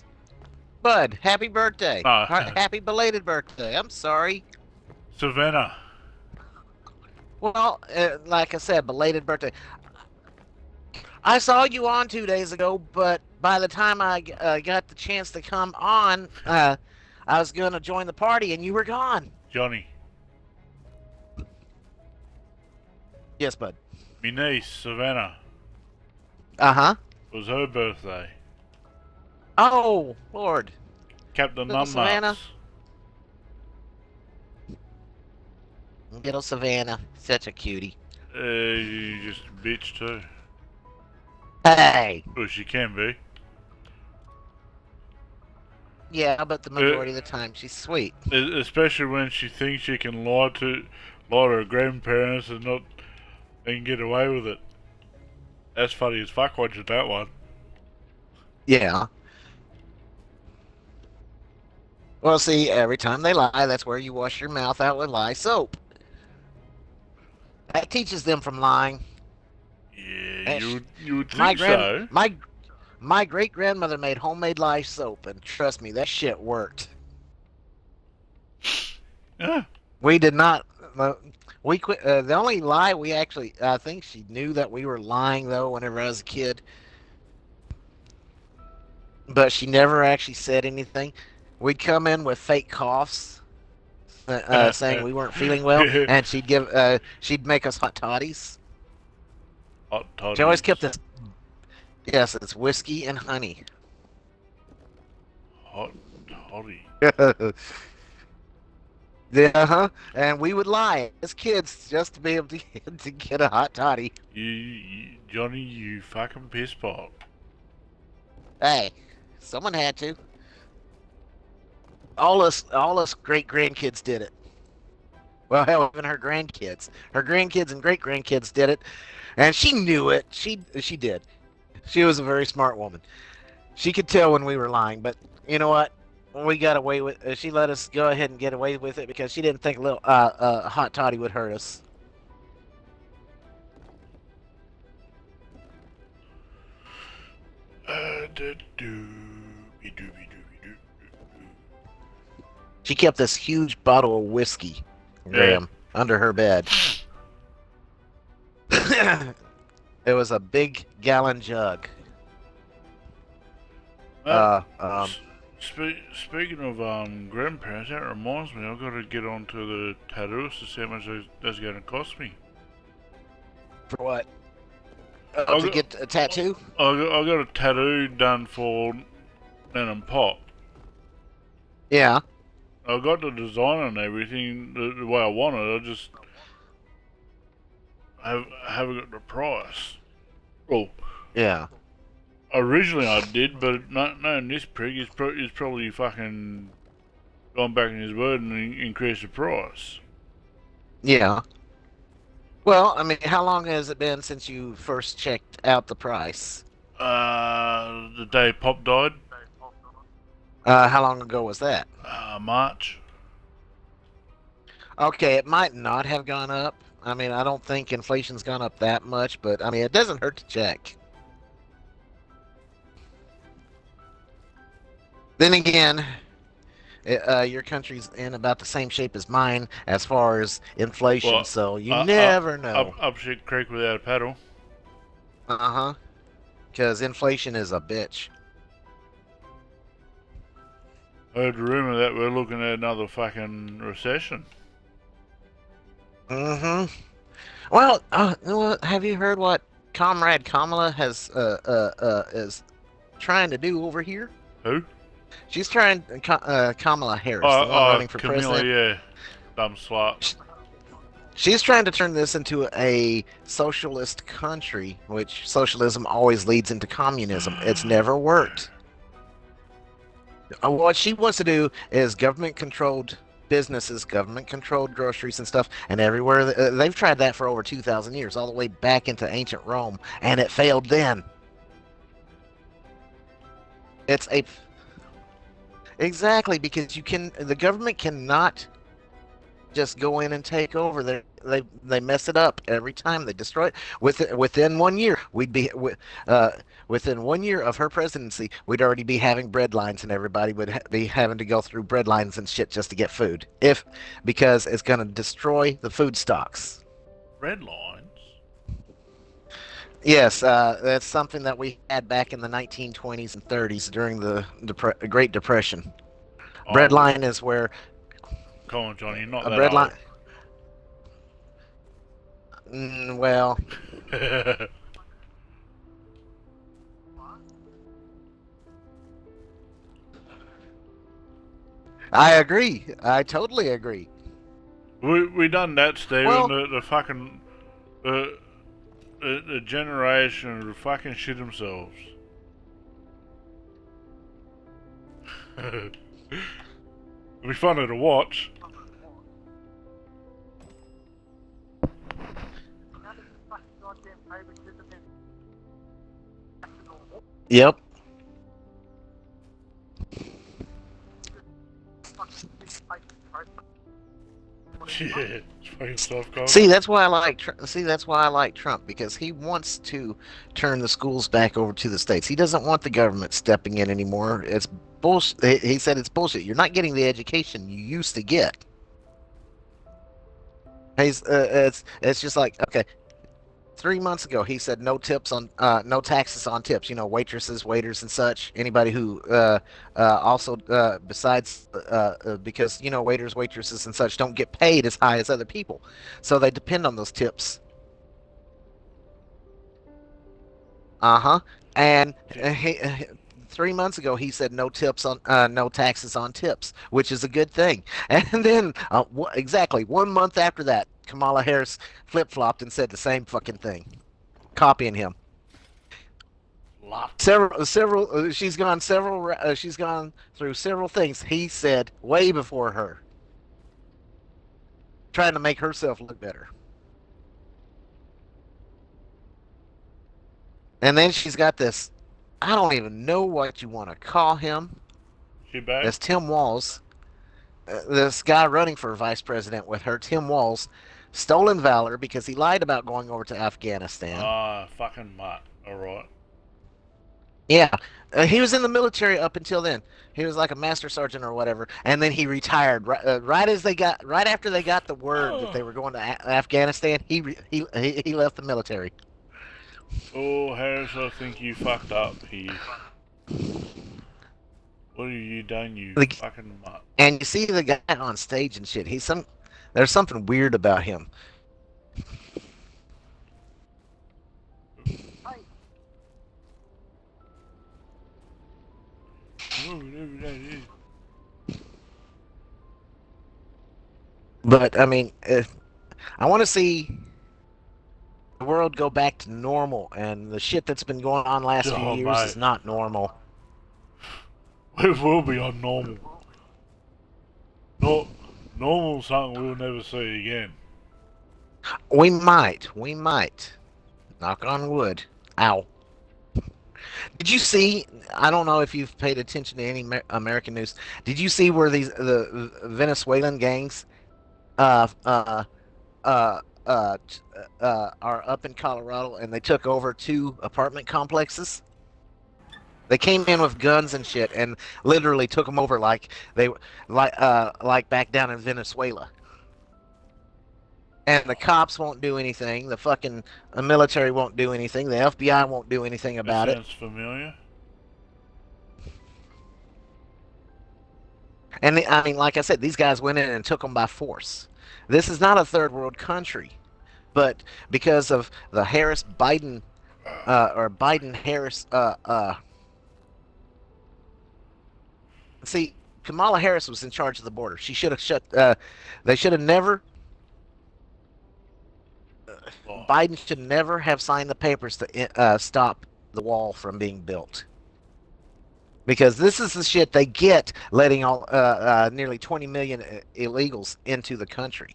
Bud, happy birthday. No. Happy belated birthday. I'm sorry. Savannah. Well, like I said, belated birthday. I saw you on 2 days ago, but by the time I got the chance to come on, I was going to join the party and you were gone. Johnny. Yes, bud. Me niece, Savannah. Uh-huh. It was her birthday. Oh, Lord. Captain Little Savannah. Numbnuts. Little Savannah. Such a cutie. You just a bitch too. Hey. Well, she can be. Yeah, but the majority of the time she's sweet. Especially when she thinks she can lie to her grandparents and get away with it. That's funny as fuck watching that one. Yeah. Well, see, every time they lie, that's where you wash your mouth out with lye soap. That teaches them from lying. Yeah, you would My think so. my great grandmother made homemade lye soap, and trust me, that shit worked. Yeah. We did not. We quit. The only lie we actually, I think she knew that we were lying though. Whenever I was a kid, but she never actually said anything. We'd come in with fake coughs, saying we weren't feeling well, and she'd make us hot toddies. Hot toddies. She always kept this. Yes, it's whiskey and honey. Hot toddy. Yeah, and we would lie as kids just to be able to get a hot toddy. Johnny, you fucking piss pot. Hey, someone had to. All us great grandkids did it. Well, hell, even her grandkids and great grandkids did it, and she knew it. She did. She was a very smart woman. She could tell when we were lying, but you know what? We got away with. She let us go ahead and get away with it because she didn't think a little hot toddy would hurt us. She kept this huge bottle of whiskey, Graham, under her bed. It was a big gallon jug. Speaking of grandparents, that reminds me, I've got to get onto the tattooist to see how much that's going to cost me. For what? To get a tattoo? I got a tattoo done for Nan and Pop. Yeah. I got the design and everything the way I want it. I just haven't got the price. Well, yeah. Originally I did, but knowing this prig, he's probably fucking gone back in his word and increased the price. Yeah. Well, I mean, how long has it been since you first checked out the price? The day Pop died. How long ago was that? March. Okay, it might not have gone up. I mean, I don't think inflation's gone up that much, but I mean, it doesn't hurt to check. Then again, your country's in about the same shape as mine as far as inflation, Well, so you never know. Up shit creek without a paddle. Uh-huh. Because inflation is a bitch. I heard a rumor that we're looking at another fucking recession. Mm-hmm. Well, have you heard what Comrade Kamala is trying to do over here? Who? She's trying Kamala Harris, the one running for Camilla, president. yeah, dumb slut. She's trying to turn this into a socialist country, which socialism always leads into communism. It's never worked. What she wants to do is government-controlled businesses, government-controlled groceries and stuff, and everywhere they've tried that for over 2,000 years, all the way back into ancient Rome, and it failed then. It's a Exactly, because the government cannot just go in and take over. They mess it up every time. They destroy it. Within 1 year, within 1 year of her presidency, we'd already be having bread lines, and everybody would be having to go through bread lines and shit just to get food. Because it's going to destroy the food stocks. Red lines. Yes, that's something that we had back in the 1920s and 30s during the Great Depression. Oh, Bread line is where come on, Johnny, you're not a that bread old. line. Well, I agree. I totally agree. we done that, Stephen. Well, The fucking the generation who fucking shit themselves. It'll be funny to watch. yep. Yeah, it's fucking soft cock. See, that's why I like. That's why I like Trump, because he wants to turn the schools back over to the states. He doesn't want the government stepping in anymore. It's bullshit. He said it's bullshit. You're not getting the education you used to get. It's just like, okay. 3 months ago, he said no taxes on tips. You know, waitresses, waiters, and such. Anybody who also besides because waiters, waitresses, and such don't get paid as high as other people, so they depend on those tips. Uh-huh. And 3 months ago, he said no taxes on tips, which is a good thing. And then exactly 1 month after that, Kamala Harris flip flopped and said the same fucking thing, copying him. She's gone through several things he said way before her, trying to make herself look better. And then she's got this, I don't even know what you want to call him. She back? That's Tim Walz. This guy running for vice president with her, Tim Walz, stolen valor because he lied about going over to Afghanistan. Ah, fucking mutt. Alright. Yeah, he was in the military up until then. He was like a master sergeant or whatever, and then he retired right after they got the word that they were going to Afghanistan. He left the military. Oh, Harris, I think you fucked up here. What have you done, you fucking mutt? And you see the guy on stage and shit. There's something weird about him. But I mean, I want to see the world go back to normal, and the shit that's been going on last few years mate. is not normal. It will be on normal. Not normal something we'll never see again. We might. Knock on wood. Ow. Did you see? I don't know if you've paid attention to any American news. Did you see where the Venezuelan gangs uh, uh, uh, are up in Colorado, and they took over 2 apartment complexes? They came in with guns and shit, and literally took them over like back down in Venezuela. And the cops won't do anything. The fucking military won't do anything. The FBI won't do anything about it. Sounds familiar. And I mean, like I said, these guys went in and took them by force. This is not a third world country, but because of the Harris Biden or Biden Harris see, Kamala Harris was in charge of the border. She should have shut. They should have never. Biden should never have signed the papers to stop the wall from being built. Because this is the shit they get letting all nearly 20 million illegals into the country.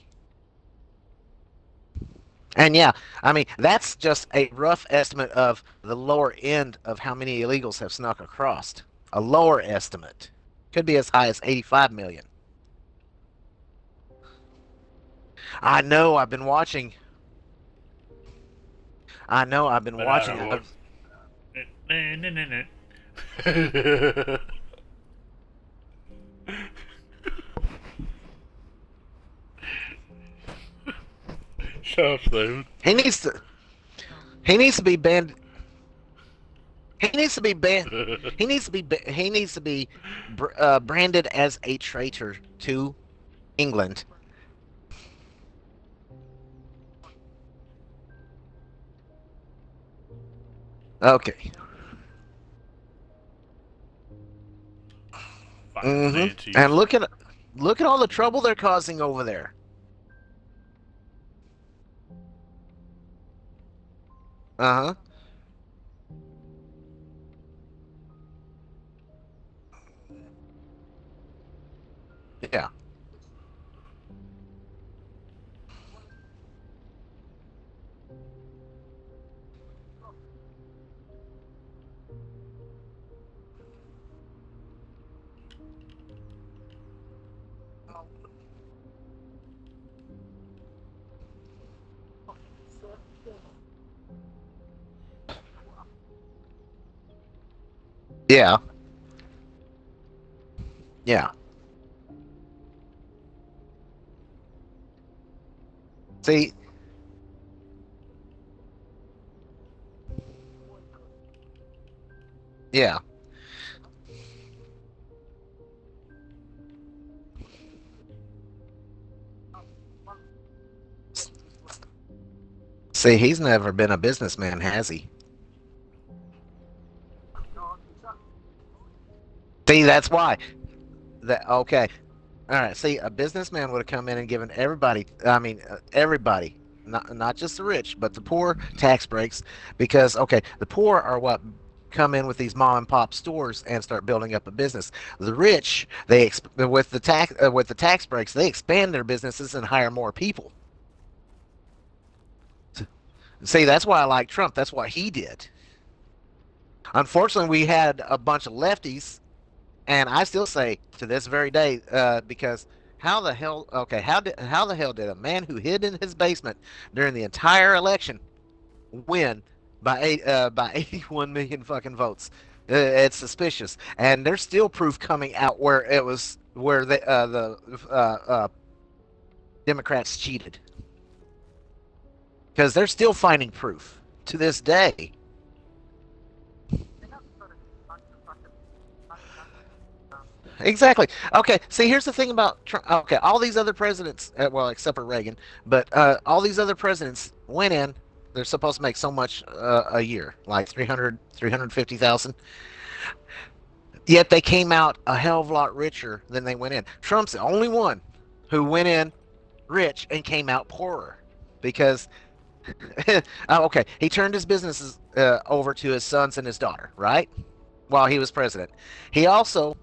And yeah, I mean, that's just a rough estimate of the lower end of how many illegals have snuck across. A lower estimate. Could be as high as 85 million. I know. I've been watching. I know. I've been But I watching. don't know what. Shut up, Steven. He needs to. He needs to be banned. He needs to be banned. He needs to be. He needs to be branded as a traitor to England. Okay. Fucking hmm Nazis. And look at all the trouble they're causing over there. Uh huh. Yeah. Yeah. Yeah. See. Yeah. See, he's never been a businessman, has he? See, that's why. That okay. All right. See, a businessman would have come in and given everybody. I mean, everybody, not just the rich, but the poor, tax breaks, because okay, the poor are what come in with these mom and pop stores and start building up a business. The rich, with the tax breaks, they expand their businesses and hire more people. See, that's why I like Trump. That's what he did. Unfortunately, we had a bunch of lefties. And I still say to this very day, because how the hell? Okay, how the hell did a man who hid in his basement during the entire election win by 81 million fucking votes? It's suspicious, and there's still proof coming out where it was where the Democrats cheated, because they're still finding proof to this day. Exactly. Okay. See, here's the thing about Trump. Okay, all these other presidents, well, except for Reagan, but all these other presidents went in. They're supposed to make so much a year, like 350,000. Yet they came out a hell of a lot richer than they went in. Trump's the only one who went in rich and came out poorer because, okay, he turned his businesses over to his sons and his daughter, right? While he was president. He also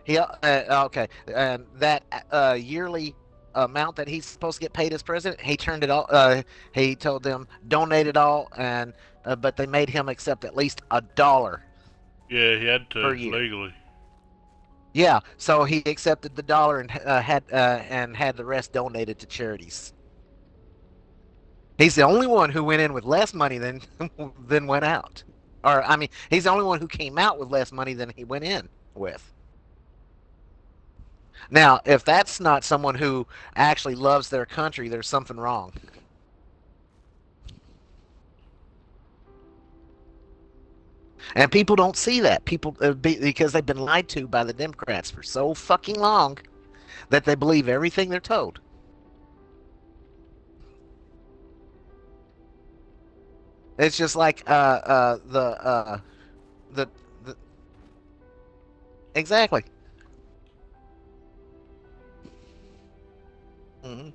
okay, and that yearly amount that he's supposed to get paid as president, he turned it all. He told them donate it all, and but they made him accept at least $1 Yeah, he had to per year. legally. Yeah, so he accepted the dollar and had the rest donated to charities. He's the only one who went in with less money than than went out, or I mean, he's the only one who came out with less money than he went in with. Now, if that's not someone who actually loves their country, there's something wrong. And people don't see that. People because they've been lied to by the Democrats for so fucking long that they believe everything they're told. It's just like the, the exactly. hmm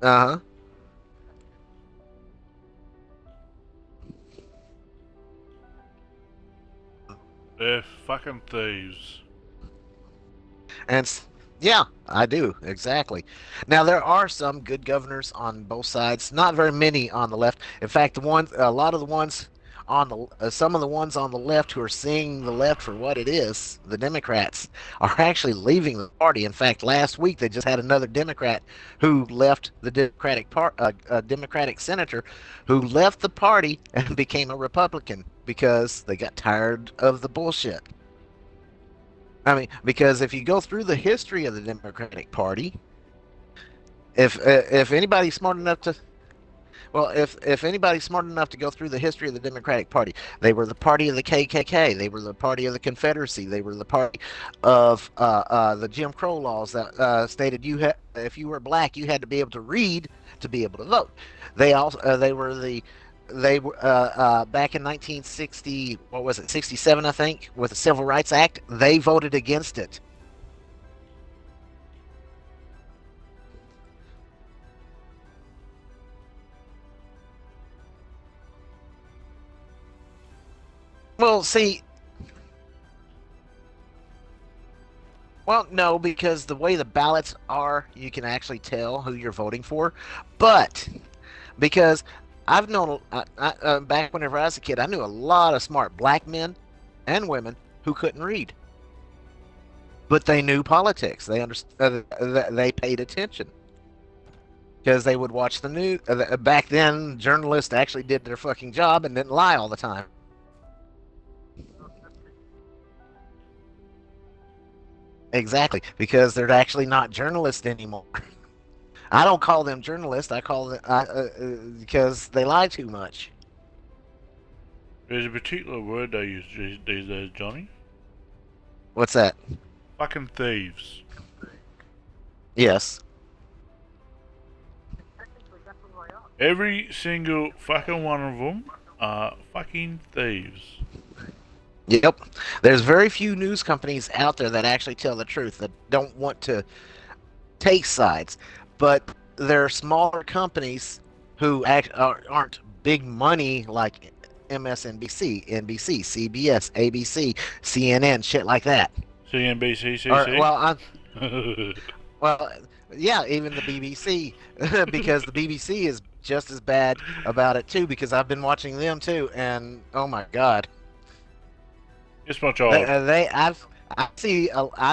Uh-huh. They're fucking thieves. And yeah, I do exactly. Now there are some good governors on both sides. Not very many on the left. In fact, a lot of the ones on the some of the ones on the left who are seeing the left for what it is, the Democrats, are actually leaving the party. In fact, last week they just had another Democrat who left the Democratic senator who left the party and became a Republican because they got tired of the bullshit. I mean, because if you go through the history of the Democratic Party, if anybody's smart enough to well, if anybody's smart enough to go through the history of the Democratic Party, they were the party of the KKK. They were the party of the Confederacy. They were the party of the Jim Crow laws that stated if you were black, you had to be able to read to be able to vote. They were back in 1960. What was it? 67, I think, with the Civil Rights Act. They voted against it. Well, see, well, no, because the way the ballots are, you can actually tell who you're voting for. But because I've known, back whenever I was a kid, I knew a lot of smart black men and women who couldn't read, but they knew politics. They understood. They paid attention because they would watch the news. Back then, journalists actually did their fucking job and didn't lie all the time. Exactly, because they're actually not journalists anymore. I don't call them journalists. I call them because they lie too much. There's a particular word they use these days, Johnny. What's that? Fucking thieves. Yes. Every single fucking one of them are fucking thieves. Yep. There's very few news companies out there that actually tell the truth, that don't want to take sides. But there are smaller companies who aren't big money like MSNBC, NBC, CBS, ABC, CNN, shit like that. CNBC. Well, yeah, even the BBC, because the BBC is just as bad about it too. Because I've been watching them too, and oh my god, It's my child. I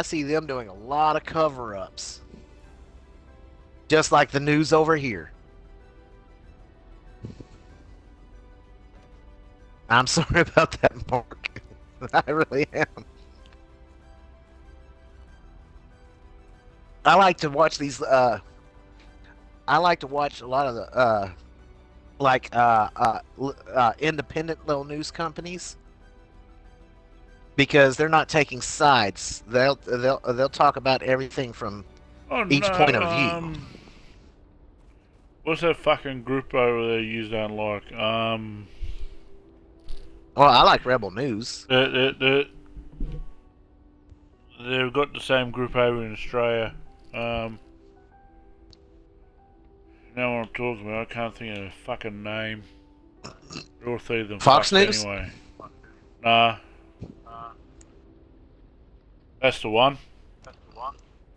see them doing a lot of cover-ups, just like the news over here. I'm sorry about that, Mark. I really am. I like to watch these. I like to watch a lot of the independent little news companies because they're not taking sides. They'll talk about everything from each point of view. What's that fucking group over there you don't like? Well, I like Rebel News. They've got the same group over in Australia. You know what I'm talking about? I can't think of the fucking name. All three of them. Fox News? Anyway. Nah. That's the one.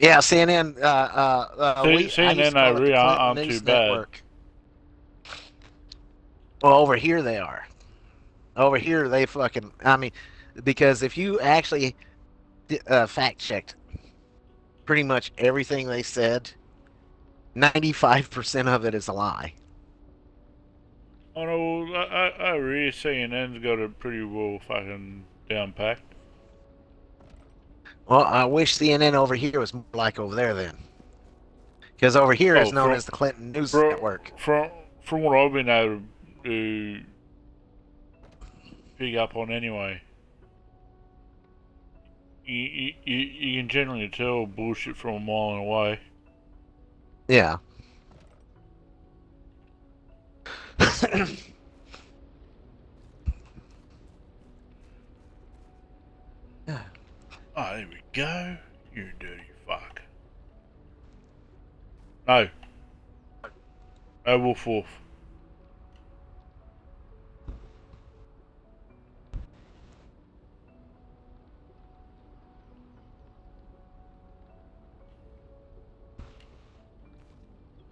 Yeah, CNN. CNN really aren't too bad. Well, over here they are. Over here they fucking. I mean, because if you actually fact checked pretty much everything they said, 95% of it is a lie. Oh no, I really CNN's got it pretty well fucking down packed. Well, I wish CNN over here was more like over there then. Because over here is known as the Clinton News Network. From what I've been able to pick up on anyway, you can generally tell bullshit from a mile away. Yeah. Oh, there we go. You dirty fuck. No. No wolf wolf.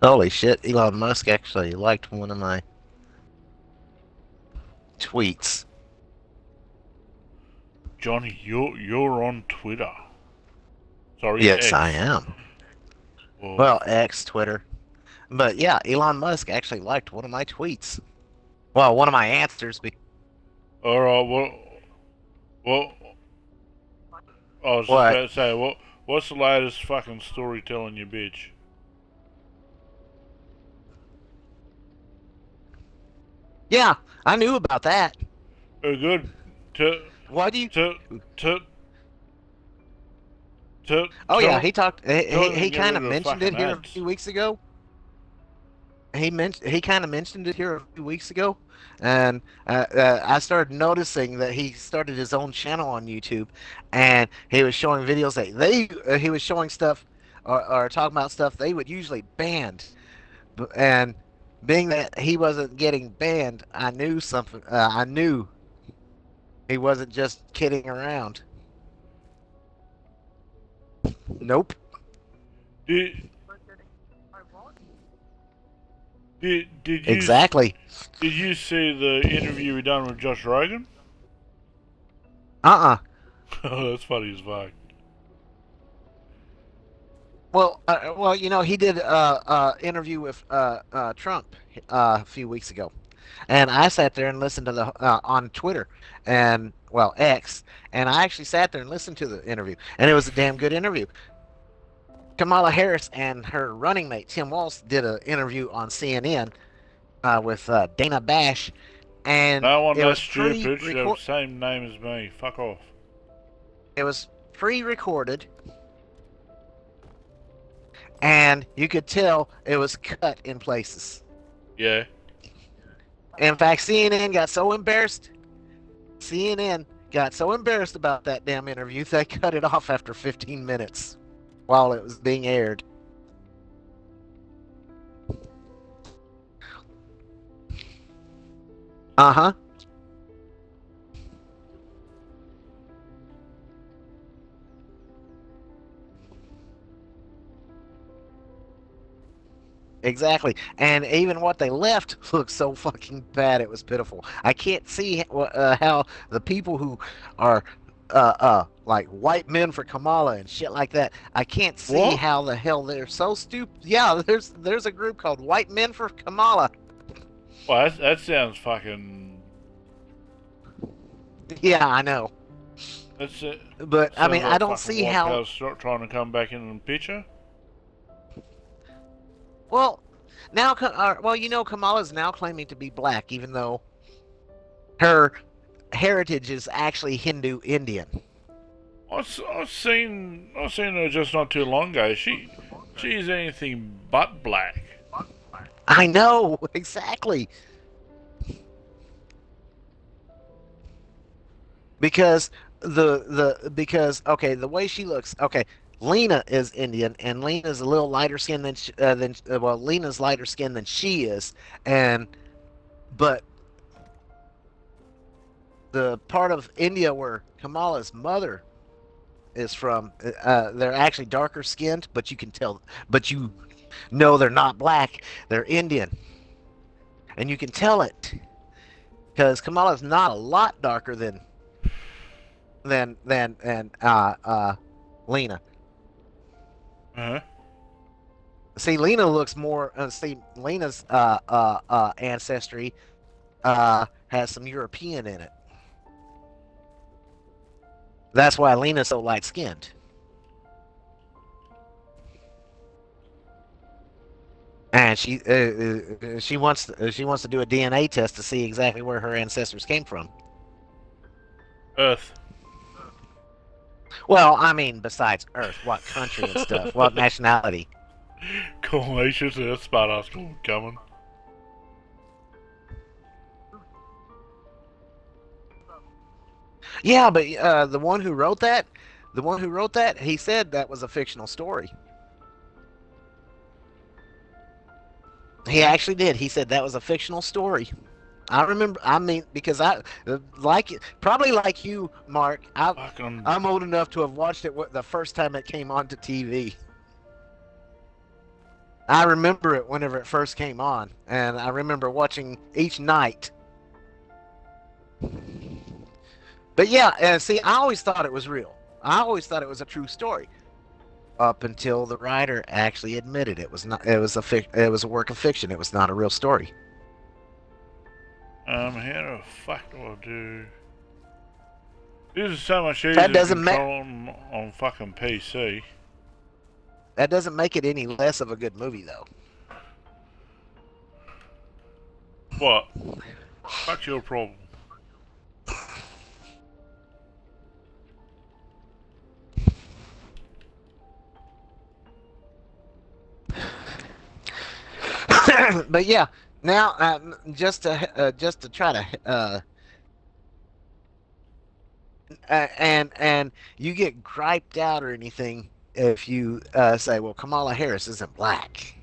Holy shit, Elon Musk actually liked one of my tweets. Johnny, you're on Twitter. Sorry, Yes, X. I am. Well, Well, X, Twitter. But yeah, Elon Musk actually liked one of my tweets. Well, one of my answers. all right. Well, I was just What? about to say, what's the latest fucking storytelling, you bitch? Yeah, I knew about that. Good. To Why do you? to to to Oh tell yeah, him he talked. tell him to He get kind rid of of the mentioned fucking it here a ads. few weeks ago. He kind of mentioned it here a few weeks ago, and I started noticing that he started his own channel on YouTube, and he was showing videos that he was showing stuff or talking about stuff they would usually ban, and being that he wasn't getting banned, I knew something. I knew he wasn't just kidding around. Nope. Did did you Exactly. did you see the interview we done with Josh Rogan? Uh-uh. Oh, that's funny as fuck. Well, you know, he did interview with Trump a few weeks ago, and I sat there and listened to the on Twitter and well X, and I actually sat there and listened to the interview, and it was a damn good interview. Kamala Harris and her running mate Tim Walz did an interview on CNN with Dana Bash, and No one it that was stupid should have the same name as me. Fuck off. it was pre-recorded, and you could tell it was cut in places. Yeah. In fact, CNN got so embarrassed. CNN got so embarrassed about that damn interview, they cut it off after 15 minutes while it was being aired. Uh huh. Exactly. And even what they left looked so fucking bad, it was pitiful. I can't see how the people who are like white men for Kamala and shit like that. I can't see What? how the hell they're so stupid. Yeah, there's a group called White Men for Kamala. Well, that sounds fucking. Yeah, I know. That's it. But I Sounds mean, I like don't fucking see white how. power start trying to come back into the picture. Well, now, well, you know, Kamala's now claiming to be black, even though her heritage is actually Hindu Indian. I seen her just not too long ago. She's anything but black. I know exactly because because okay, the way she looks. Okay, Lena is Indian, and Lena's a little lighter skinned well, Lena's lighter skinned than she is, and but the part of India where Kamala's mother is from, they're actually darker skinned, but you can tell, but you know they're not black, they're Indian, and you can tell it because Kamala's not a lot darker than Lena. Uh huh. See, Lena looks more. See, Lena's ancestry has some European in it. That's why Lena's so light skinned. And she wants to do a DNA test to see exactly where her ancestors came from. Earth. Well, I mean, besides Earth, what country and stuff, what nationality? Coalitions, that's smart ass coming. Yeah, but the one who wrote that, he said that was a fictional story. He actually did. He said that was a fictional story. I remember. I mean, because I like it, probably like you, Mark. Fucking. I'm old enough to have watched it the first time it came onto TV. I remember it whenever it first came on, and I remember watching each night. But yeah, see, I always thought it was real. I always thought it was a true story up until the writer actually admitted it was not. It was it was a work of fiction. It was not a real story. How the fuck do I do? This is so much easier That to doesn't control on fucking PC. That doesn't make it any less of a good movie, though. What? Fuck your problem. But yeah, now just to try to and you get griped out or anything if you say, well, Kamala Harris isn't black.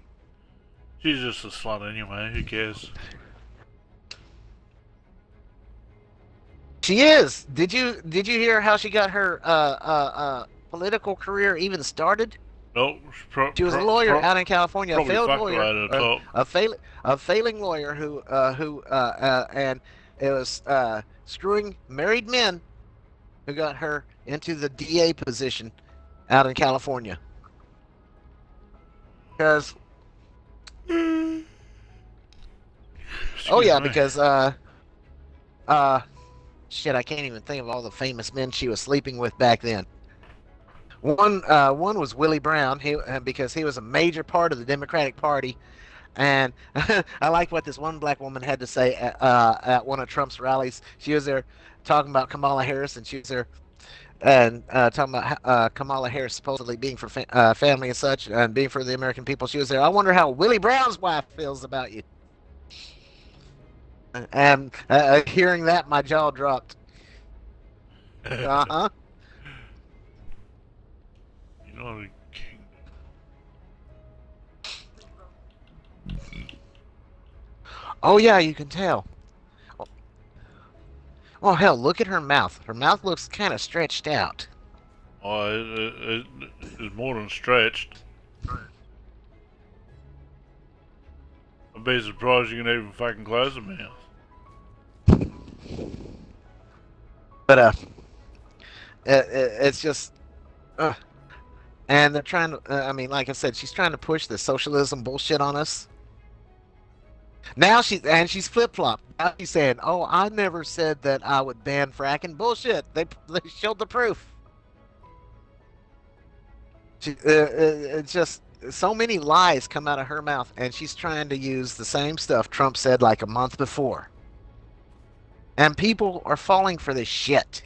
She's just a slut anyway, who cares? She is. Did you hear how she got her political career even started? Nope. She was a lawyer out in California, a Probably failed fucked lawyer, right at the top. a failing lawyer who and it was screwing married men who got her into the DA position out in California. Because because shit, I can't even think of all the famous men she was sleeping with back then. One was Willie Brown, because he was a major part of the Democratic Party, and I like what this one black woman had to say at one of Trump's rallies. She was there talking about Kamala Harris, and she was there and talking about Kamala Harris supposedly being for family and such, and being for the American people. She was there. I wonder how Willie Brown's wife feels about you. And hearing that, my jaw dropped. Uh-huh. United Kingdom. Oh yeah, you can tell. Oh hell, look at her mouth. Her mouth looks kind of stretched out. Oh, it's more than stretched. I'd be surprised you can even fucking close the mouth. But it's just, and they're trying to. I mean, like I said, she's trying to push the socialism bullshit on us. Now she's flip flopped. Now she's saying, "Oh, I never said that I would ban fracking." Bullshit. They showed the proof. It's just so many lies come out of her mouth, and she's trying to use the same stuff Trump said like a month before. And people are falling for this shit.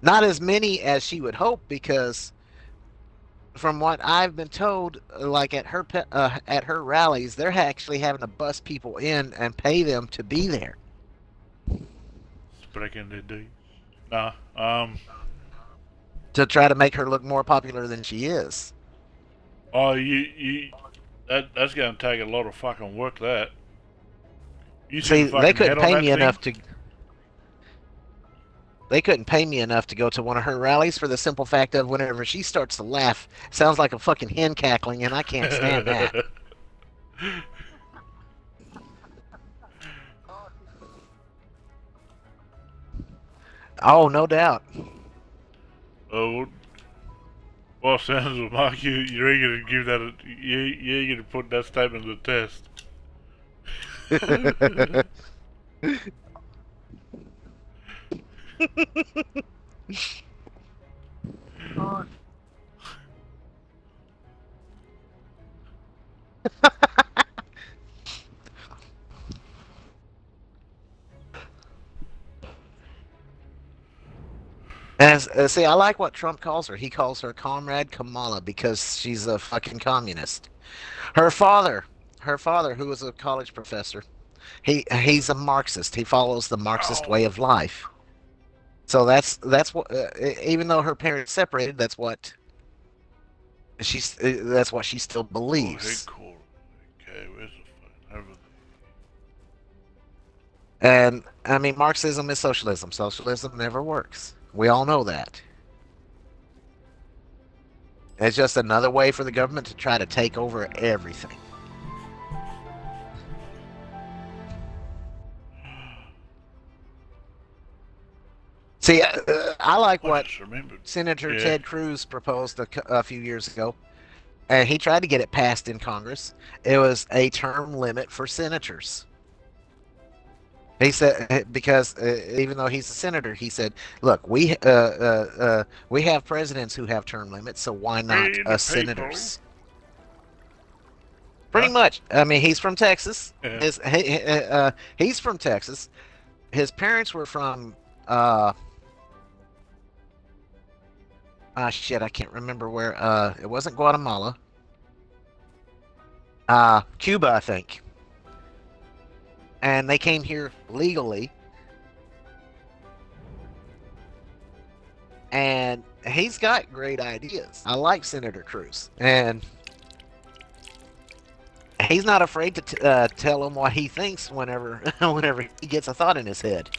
Not as many as she would hope, because from what I've been told, like at her rallies, they're actually having to bus people in and pay them to be there. Breaking the D. Nah. To try to make her look more popular than she is. Oh, that's gonna take a lot of fucking work. That. You See, the they couldn't pay me thing? enough to. They couldn't pay me enough to go to one of her rallies for the simple fact of whenever she starts to laugh, it sounds like a fucking hen cackling, and I can't stand that. Oh, no doubt. Oh, well, sounds like you're eager to give that. You're eager to put that statement to the test. And see, I like what Trump calls her. He calls her Comrade Kamala because she's a fucking communist. Her father, who was a college professor, he's a Marxist. He follows the Marxist way of life. So that's what. Even though her parents separated, that's what she still believes. Oh, okay, where's the phone? Over there. And I mean, Marxism is socialism. Socialism never works. We all know that. It's just another way for the government to try to take over everything. I like I what just remembered. Senator Yeah. Ted Cruz proposed a few years ago, and he tried to get it passed in Congress. It was a term limit for senators. He said because even though he's a senator, he said, "Look, we have presidents who have term limits, so why not We the us people. senators?" Pretty Huh? much. I mean, he's from Texas. Yeah. He's from Texas. His parents were from shit, I can't remember where. It wasn't Guatemala. Cuba, I think. And they came here legally. And he's got great ideas. I like Senator Cruz, and he's not afraid to tell him what he thinks whenever whenever he gets a thought in his head.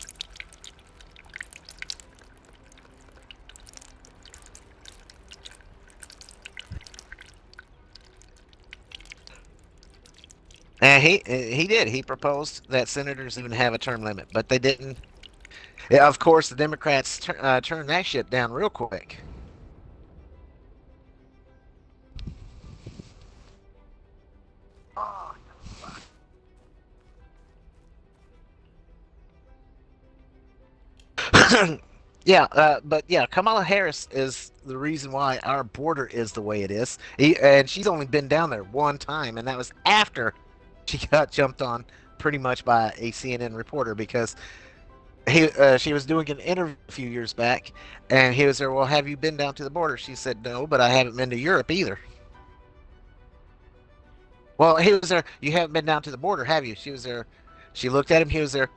And he did. He proposed that senators even have a term limit, but they didn't. Yeah, of course, the Democrats turned that shit down real quick. Yeah, but yeah, Kamala Harris is the reason why our border is the way it is. And she's only been down there one time, and that was after she got jumped on pretty much by a CNN reporter because she was doing an interview a few years back, and he was there. Well, have you been down to the border? She said no, but I haven't been to Europe either. Well, he was there. You haven't been down to the border, have you? She was there. She looked at him. He was there.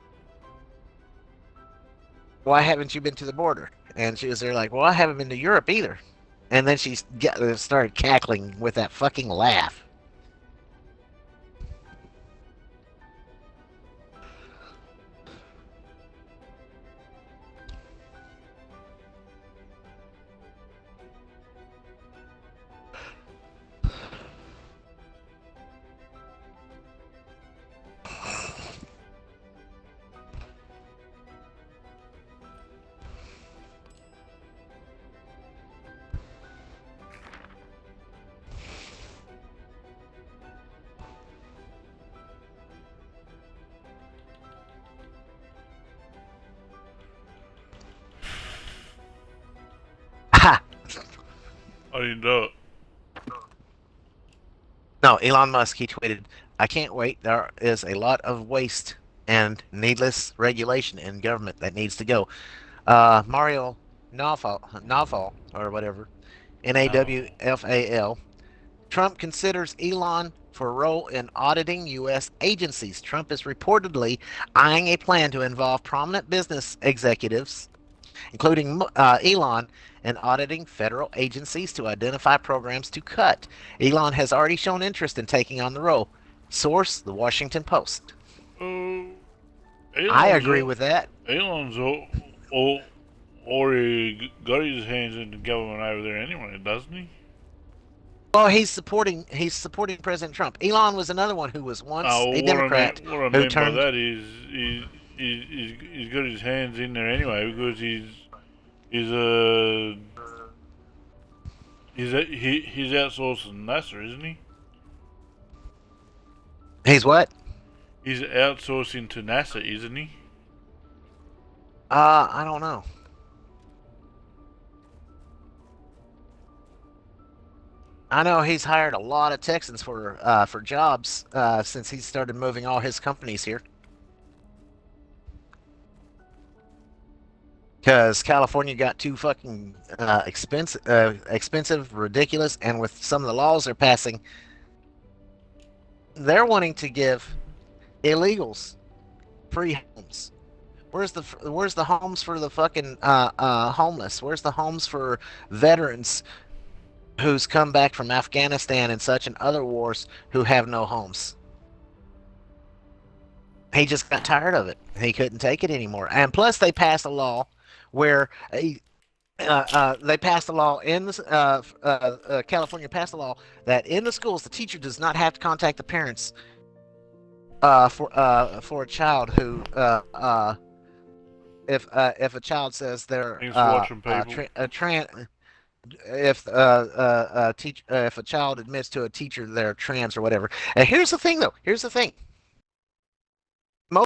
Why haven't you been to the border? And she was there like, well, I haven't been to Europe either. And then she started cackling with that fucking laugh. Ha! I didn't do it. No, Elon Musk, he tweeted, I can't wait. There is a lot of waste and needless regulation in government that needs to go. Mario Nawfal, or whatever, No. Nawfal. Trump considers Elon for a role in auditing U.S. agencies. Trump is reportedly eyeing a plan to involve prominent business executives, including Elon, in auditing federal agencies to identify programs to cut. Elon has already shown interest in taking on the role. Source: The Washington Post. Oh, I Elon's agree with that. Elon's already got his hands in the government over there anyway, doesn't he? Well, he's supporting President Trump. Elon was another one who was once Oh, a what I Democrat mean, what I who mean by turned. that is he's got his hands in there anyway because he's he's outsourcing NASA, isn't he? He's what? He's outsourcing to NASA, isn't he? I don't know. I know he's hired a lot of Texans for jobs since he started moving all his companies here. Because California got too fucking expensive, ridiculous, and with some of the laws they're passing, they're wanting to give illegals free homes. Where's the homes for the fucking homeless? Where's the homes for veterans who's come back from Afghanistan and such and other wars who have no homes? He just got tired of it. He couldn't take it anymore. And plus, they passed a law where they passed a law in the California passed a law that in the schools the teacher does not have to contact the parents for a child if a child says they're Thanks for watching, people. if a child admits to a teacher they're trans or whatever. And here's the thing, though. Here's the thing.